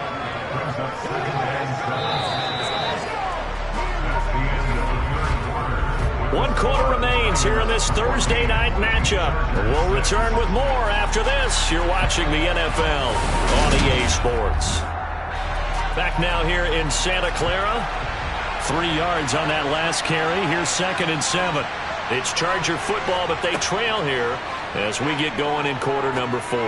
One quarter remains here in this Thursday night matchup. We'll return with more after this. You're watching the NFL on EA Sports. Back now here in Santa Clara. 3 yards on that last carry. Here's 2nd and 7. It's Charger football, but they trail here as we get going in quarter number 4.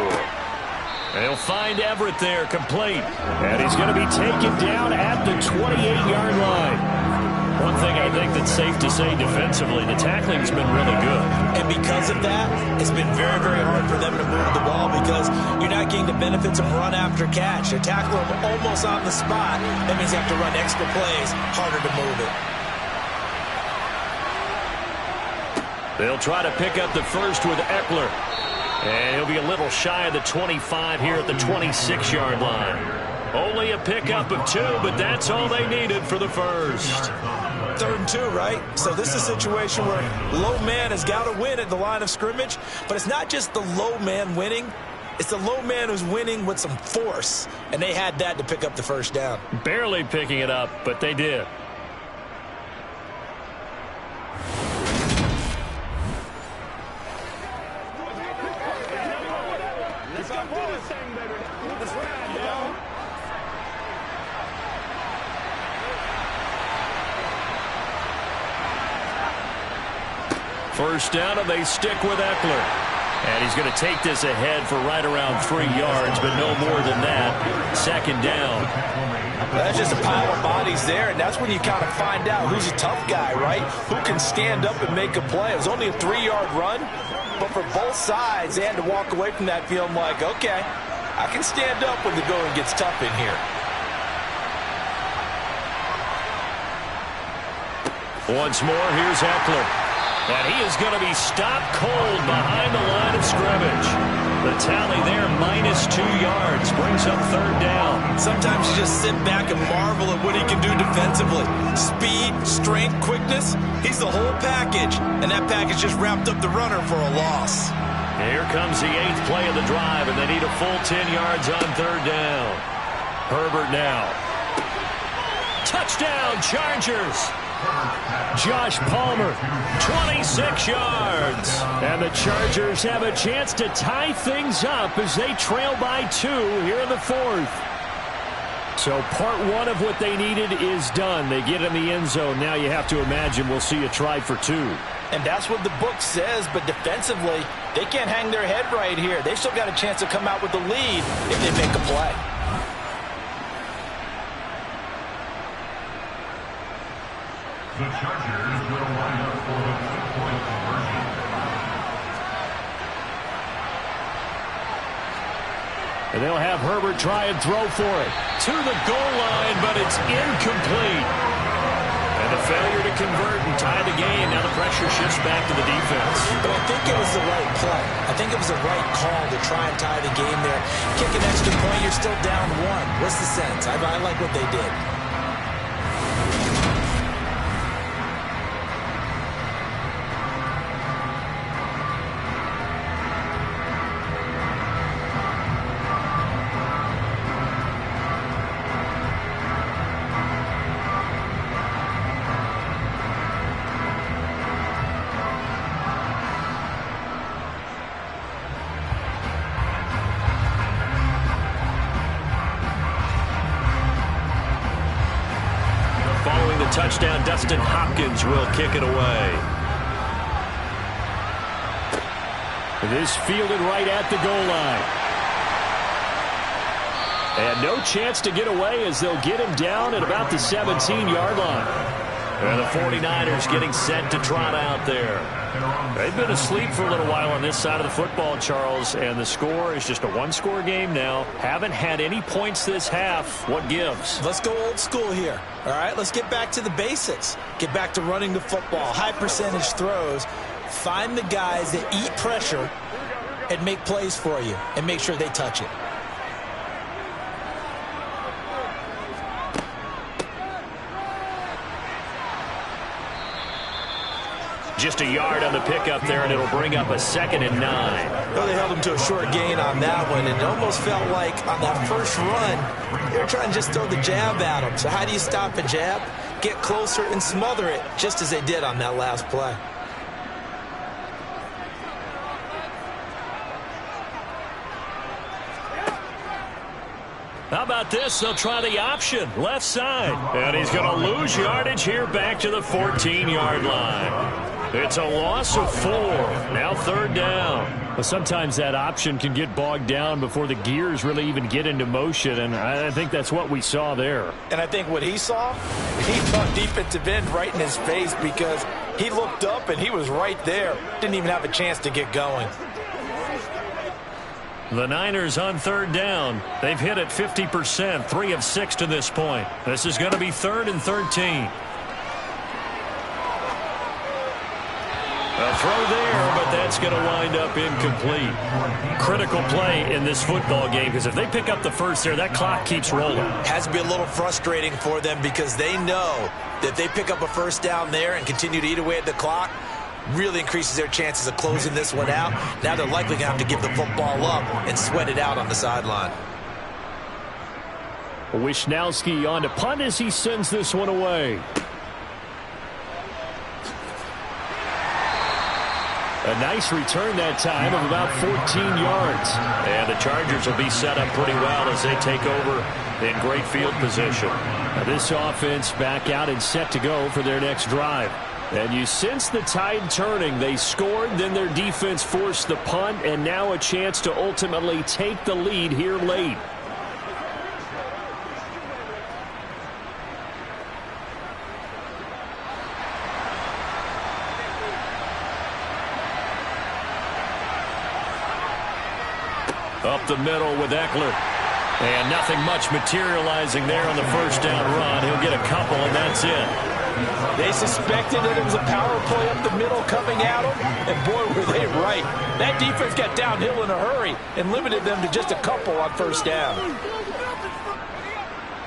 They'll find Everett there, complete. And he's going to be taken down at the 28-yard line. One thing I think that's safe to say defensively, the tackling's been really good. And because of that, it's been very, very hard for them to move the ball because you're not getting the benefits of run after catch. They're tackling them almost on the spot. That means you have to run extra plays, harder to move it. They'll try to pick up the first with Eckler. And he'll be a little shy of the 25 here at the 26-yard line. Only a pickup of 2, but that's all they needed for the first. 3rd and 2, right? So this is a situation where low man has got to win at the line of scrimmage, but it's not just the low man winning. It's the low man who's winning with some force, and they had that to pick up the first down. Barely picking it up, but they did. First down, and they stick with Eckler. And he's going to take this ahead for right around 3 yards, but no more than that. 2nd down. That's just a pile of bodies there, and that's when you kind of find out who's a tough guy, right? Who can stand up and make a play. It was only a 3-yard run, but for both sides, they had to walk away from that feeling like, okay, I can stand up when the going gets tough in here. Once more, here's Eckler. And he is going to be stopped cold behind the line of scrimmage. The tally there, -2 yards, brings up 3rd down. Sometimes you just sit back and marvel at what he can do defensively. Speed, strength, quickness, he's the whole package. And that package just wrapped up the runner for a loss. Here comes the 8th play of the drive, and they need a full 10 yards on 3rd down. Herbert now. Touchdown, Chargers. Josh Palmer, 26 yards. And the Chargers have a chance to tie things up as they trail by 2 here in the 4th. So part 1 of what they needed is done. They get in the end zone. Now you have to imagine we'll see a try for 2. And that's what the book says, but defensively, they can't hang their head right here. They've still got a chance to come out with the lead if they make a play. The Chargers will line up for the 2-point conversion. And they'll have Herbert try and throw for it. To the goal line, but it's incomplete. And a failure to convert and tie the game. Now the pressure shifts back to the defense. But I think it was the right play. I think it was the right call to try and tie the game there. Kick an extra point, you're still down 1. What's the sense? I like what they did. Touchdown, Dustin Hopkins will kick it away. This fielded right at the goal line. And no chance to get away as they'll get him down at about the 17-yard line. And the 49ers getting set to trot out there. They've been asleep for a little while on this side of the football, Charles, and the score is just a one-score game now. Haven't had any points this half. What gives? Let's go old school here. All right, let's get back to the basics. Get back to running the football, high percentage throws. Find the guys that eat pressure and make plays for you and make sure they touch it. Just a yard on the pickup there, and it'll bring up a 2nd and 9. Well, they held him to a short gain on that one, and it almost felt like on that first run, they were trying to just throw the jab at him. So how do you stop a jab? Get closer and smother it, just as they did on that last play. How about this? They'll try the option, left side. And he's going to lose yardage here back to the 14-yard line. It's a loss of 4. Now 3rd down. Well, sometimes that option can get bogged down before the gears really even get into motion, and I think that's what we saw there. And I think what he saw defensive end right in his face, because he looked up and he was right there. Didn't even have a chance to get going. The Niners on 3rd down. They've hit it 50%, 3 of 6 to this point. This is going to be 3rd and 13. A throw there, but that's going to wind up incomplete. Critical play in this football game, because if they pick up the first there, that clock keeps rolling. Has to be a little frustrating for them, because they know that if they pick up a first down there and continue to eat away at the clock, really increases their chances of closing this one out. Now they're likely going to have to give the football up and sweat it out on the sideline. Wisnowski on to punt as he sends this one away. A nice return that time of about 14 yards. And the Chargers will be set up pretty well as they take over in great field position. Now this offense back out and set to go for their next drive. And you sense the tide turning. They scored, then their defense forced the punt, and now a chance to ultimately take the lead here late. Up the middle with Eckler. And nothing much materializing there on the first down run. He'll get a couple, and that's it. They suspected that it was a power play up the middle coming at them, and boy, were they right. That defense got downhill in a hurry and limited them to just a couple on first down.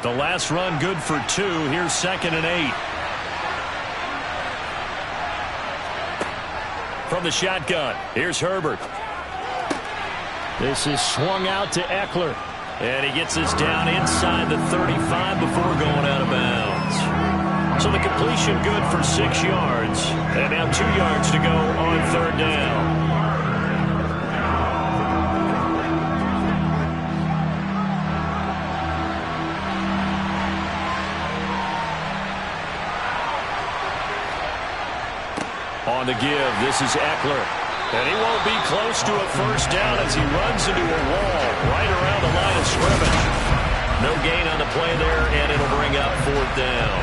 The last run good for 2. Here's 2nd and 8. From the shotgun, here's Herbert. This is swung out to Eckler. And he gets this down inside the 35 before going out of bounds. So the completion good for 6 yards. And now 2 yards to go on 3rd down. On the give, this is Eckler. And he won't be close to a first down as he runs into a wall right around the line of scrimmage. No gain on the play there, and it'll bring up 4th down.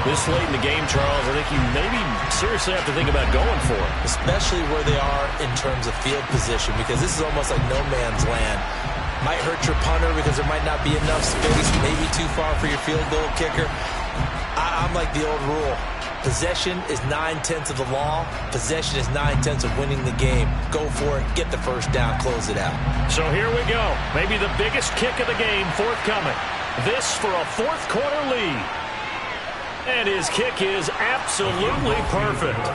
This late in the game, Charles, I think you maybe seriously have to think about going for it. Especially where they are in terms of field position, because this is almost like no man's land. Might hurt your punter because there might not be enough space, maybe too far for your field goal kicker. I'm like the old rule. Possession is 9/10 of the law. Possession is 9/10 of winning the game. Go for it. Get the first down. Close it out. So here we go. Maybe the biggest kick of the game forthcoming. This for a 4th quarter lead. And his kick is absolutely perfect.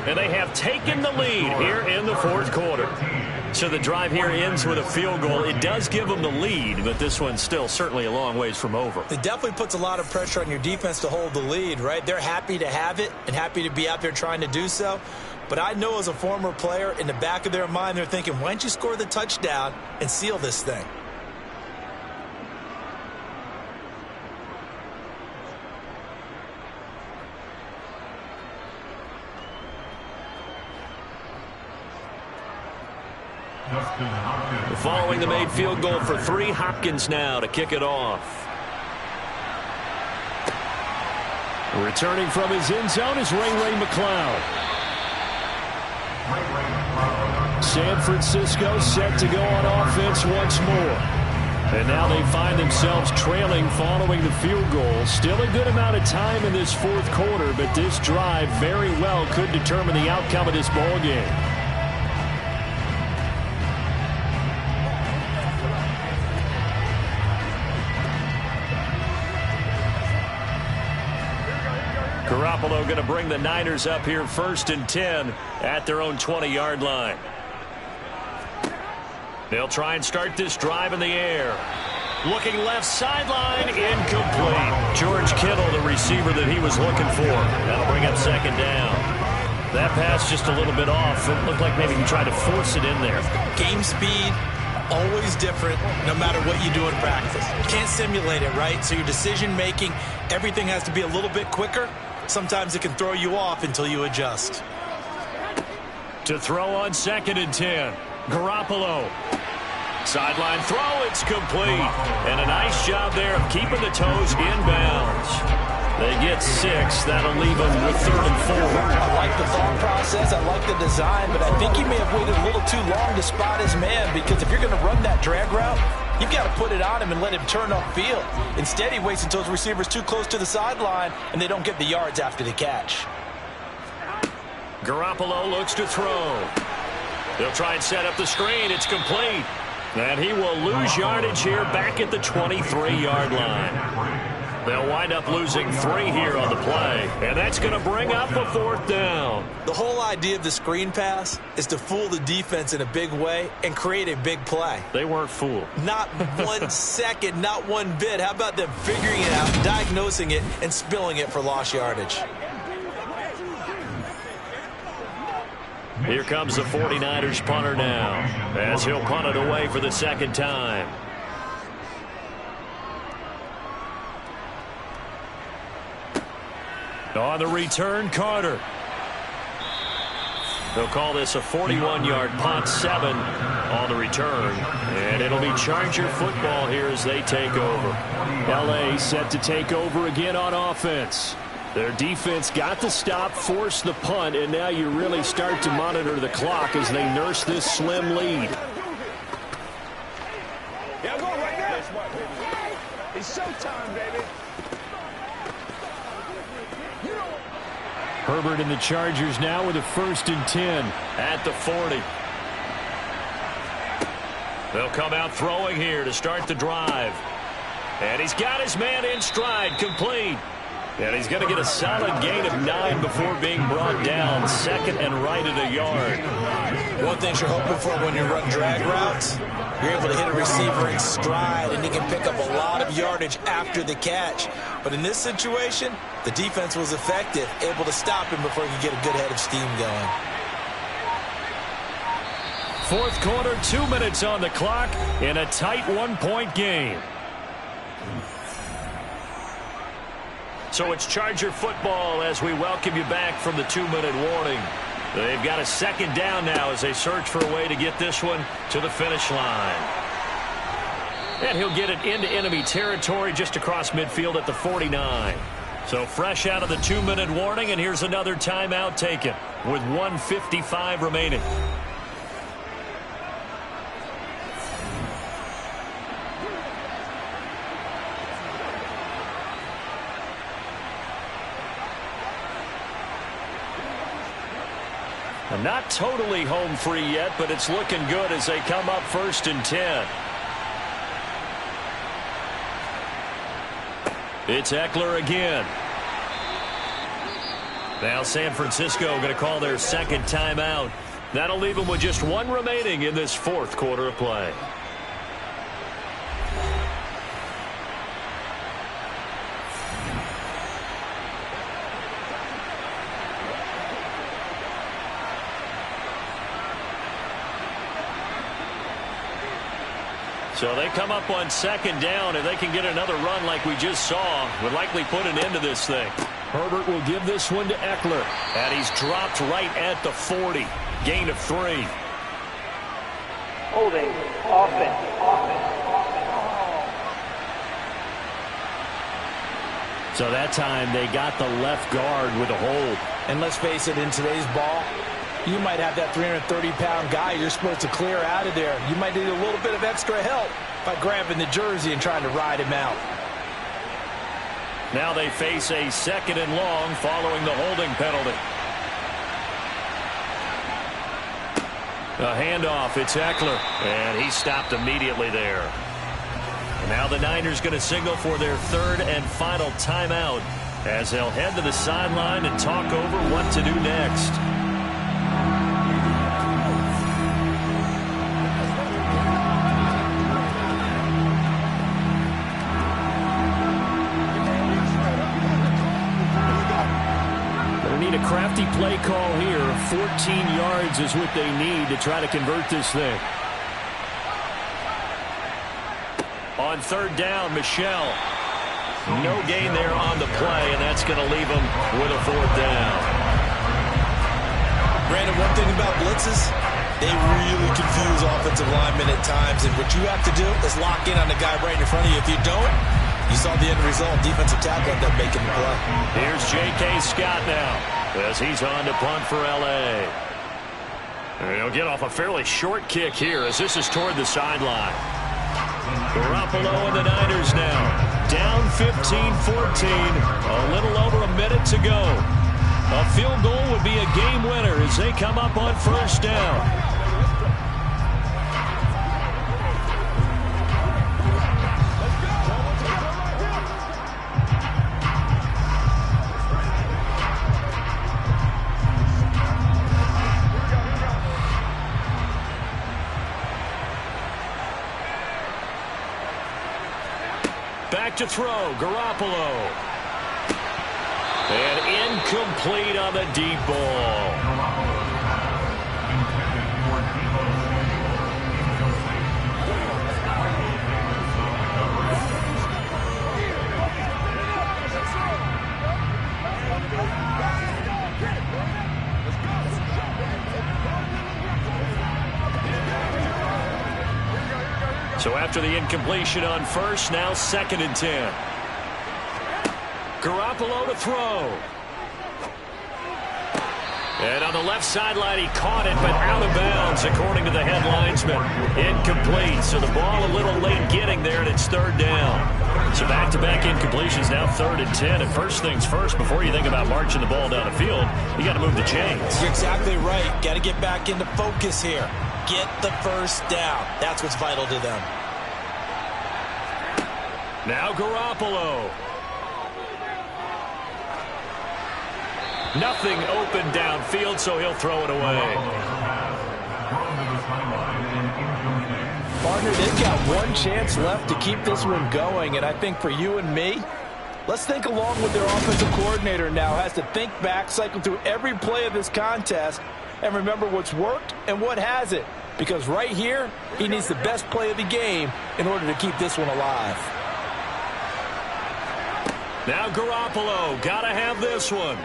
And they have taken the lead here in the 4th quarter. So the drive here ends with a field goal. It does give them the lead, but this one's still certainly a long ways from over. It definitely puts a lot of pressure on your defense to hold the lead, right? They're happy to have it and happy to be out there trying to do so. But I know as a former player, in the back of their mind, they're thinking, why don't you score the touchdown and seal this thing? Following the made field goal for 3, Hopkins now to kick it off. Returning from his end zone is Ray McCloud. San Francisco set to go on offense once more. And now they find themselves trailing following the field goal. Still a good amount of time in this 4th quarter, but this drive very well could determine the outcome of this ball game. Garoppolo going to bring the Niners up here 1st and 10 at their own 20-yard line. They'll try and start this drive in the air. Looking left sideline, incomplete. George Kittle, the receiver that he was looking for. That'll bring up 2nd down. That pass just a little bit off. It looked like maybe he tried to force it in there. Game speed, always different no matter what you do in practice. You can't simulate it, right? So your decision-making, everything has to be a little bit quicker. Sometimes it can throw you off until you adjust. To throw on 2nd and 10. Garoppolo. Sideline throw, it's complete. And a nice job there of keeping the toes inbounds. They get 6. That'll leave them with 3rd and 4. I like the thought process. I like the design, but I think he may have waited a little too long to spot his man, because if you're going to run that drag route, you've got to put it on him and let him turn upfield. Instead, he waits until his receiver's too close to the sideline, and they don't get the yards after the catch. Garoppolo looks to throw. They'll try and set up the screen. It's complete. And he will lose yardage here back at the 23-yard line. They'll wind up losing 3 here on the play. And that's going to bring up a 4th down. The whole idea of the screen pass is to fool the defense in a big way and create a big play. They weren't fooled. Not 1 second, not one bit. How about them figuring it out, diagnosing it, and spilling it for lost yardage? Here comes the 49ers punter now, as he'll punt it away for the 2nd time. On the return, Carter. They'll call this a 41-yard punt, 7 on the return. And it'll be Charger football here as they take over. L.A. set to take over again on offense. Their defense got the stop, forced the punt, and now you really start to monitor the clock as they nurse this slim lead. Yeah, go right now. It's showtime, baby. Herbert and the Chargers now with a 1st and 10. At the 40. They'll come out throwing here to start the drive. And he's got his man in stride, complete. And he's going to get a solid gain of 9 before being brought down. 2nd and right at a yard. One thing you're hoping for when you run drag routes, you're able to hit a receiver in stride, and he can pick up a lot of yardage after the catch. But in this situation, the defense was effective, able to stop him before he could get a good head of steam going. 4th quarter, 2 minutes on the clock in a tight 1-point game. So it's Charger football as we welcome you back from the 2-minute warning. They've got a 2nd down now as they search for a way to get this one to the finish line. And he'll get it into enemy territory just across midfield at the 49. So fresh out of the 2-minute warning, and here's another timeout taken with 1:55 remaining. Not totally home free yet, but it's looking good as they come up 1st and 10. It's Eckler again. Now San Francisco going to call their 2nd timeout. That'll leave them with just 1 remaining in this 4th quarter of play. So they come up on 2nd down, and they can get another run like we just saw. Would likely put an end to this thing. Herbert will give this one to Eckler. And he's dropped right at the 40. Gain of 3. Holding. Offense. So that time they got the left guard with a hold. And let's face it, in today's ball, you might have that 330-pound guy you're supposed to clear out of there. You might need a little bit of extra help by grabbing the jersey and trying to ride him out. Now they face a 2nd and long following the holding penalty. A handoff, it's Eckler, and he stopped immediately there. And now the Niners going to signal for their 3rd and final timeout as they'll head to the sideline and talk over what to do next. A crafty play call here. 14 yards is what they need to try to convert this thing. On 3rd down, Michel. No gain there on the play, and that's going to leave them with a 4th down. Brandon, one thing about blitzes, they really confuse offensive linemen at times, and what you have to do is lock in on the guy right in front of you. If you don't, you saw the end result. Defensive tackle ended up making the play. Here's J.K. Scott now as he's on to punt for L.A. He'll get off a fairly short kick here as this is toward the sideline. Garoppolo and the Niners now down 15-14. A little over a minute to go. A field goal would be a game winner as they come up on 1st down. Back to throw, Garoppolo. And incomplete on the deep ball. So after the incompletion on 1st, now 2nd and 10. Garoppolo to throw. And on the left sideline, he caught it, but out of bounds, according to the head linesman. Incomplete, so the ball a little late getting there, and it's 3rd down. So back-to-back incompletions, now 3rd and 10. And first things first, before you think about marching the ball down the field, you got to move the chains. You're exactly right. Got to get back into focus here. Get the 1st down. That's what's vital to them. Now Garoppolo. Nothing open downfield, so he'll throw it away. Partner, they've got one chance left to keep this one going, and I think for you and me, let's think along with their offensive coordinator now. Has to think back, cycle through every play of this contest, and remember what's worked and what hasn't. Because right here, he needs the best play of the game in order to keep this one alive. Now Garoppolo, gotta have this one.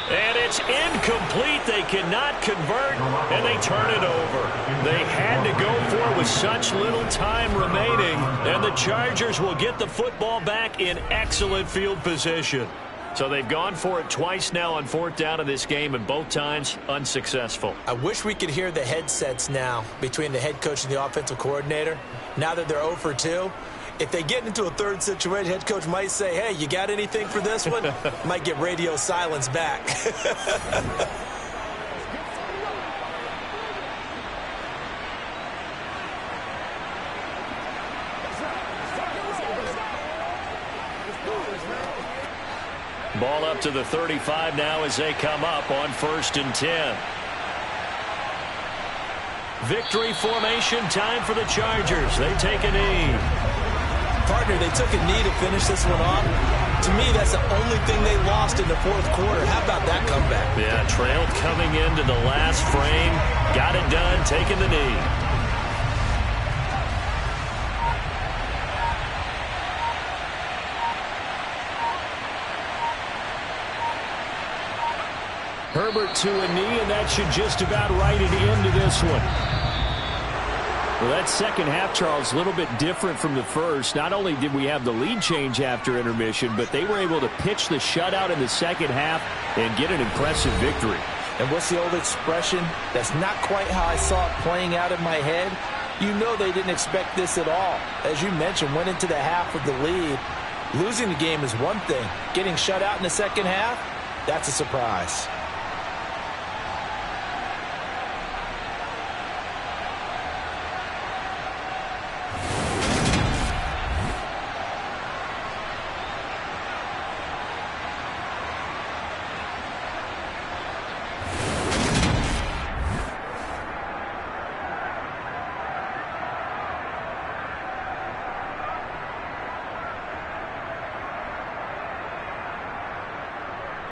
And it's incomplete. They cannot convert, and they turn it over. They had to go for it with such little time remaining, and the Chargers will get the football back in excellent field position. So they've gone for it twice now on 4th down in this game, and both times unsuccessful. I wish we could hear the headsets now between the head coach and the offensive coordinator. Now that they're 0 for 2, if they get into a 3rd situation, head coach might say, hey, you got anything for this one? Might get radio silence back. Ball up to the 35 now as they come up on 1st and 10. Victory formation time for the Chargers. They take a knee. Partner, they took a knee to finish this one off. To me, that's the only thing they lost in the 4th quarter. How about that comeback? Yeah, trailed coming into the last frame. Got it done, taking the knee. Herbert to a knee, and that should just about write it into this one. Well, that second half, Charles, a little bit different from the first. Not only did we have the lead change after intermission, but they were able to pitch the shutout in the second half and get an impressive victory. And what's the old expression? That's not quite how I saw it playing out in my head. You know they didn't expect this at all. As you mentioned, went into the half with the lead. Losing the game is one thing. Getting shut out in the second half, that's a surprise.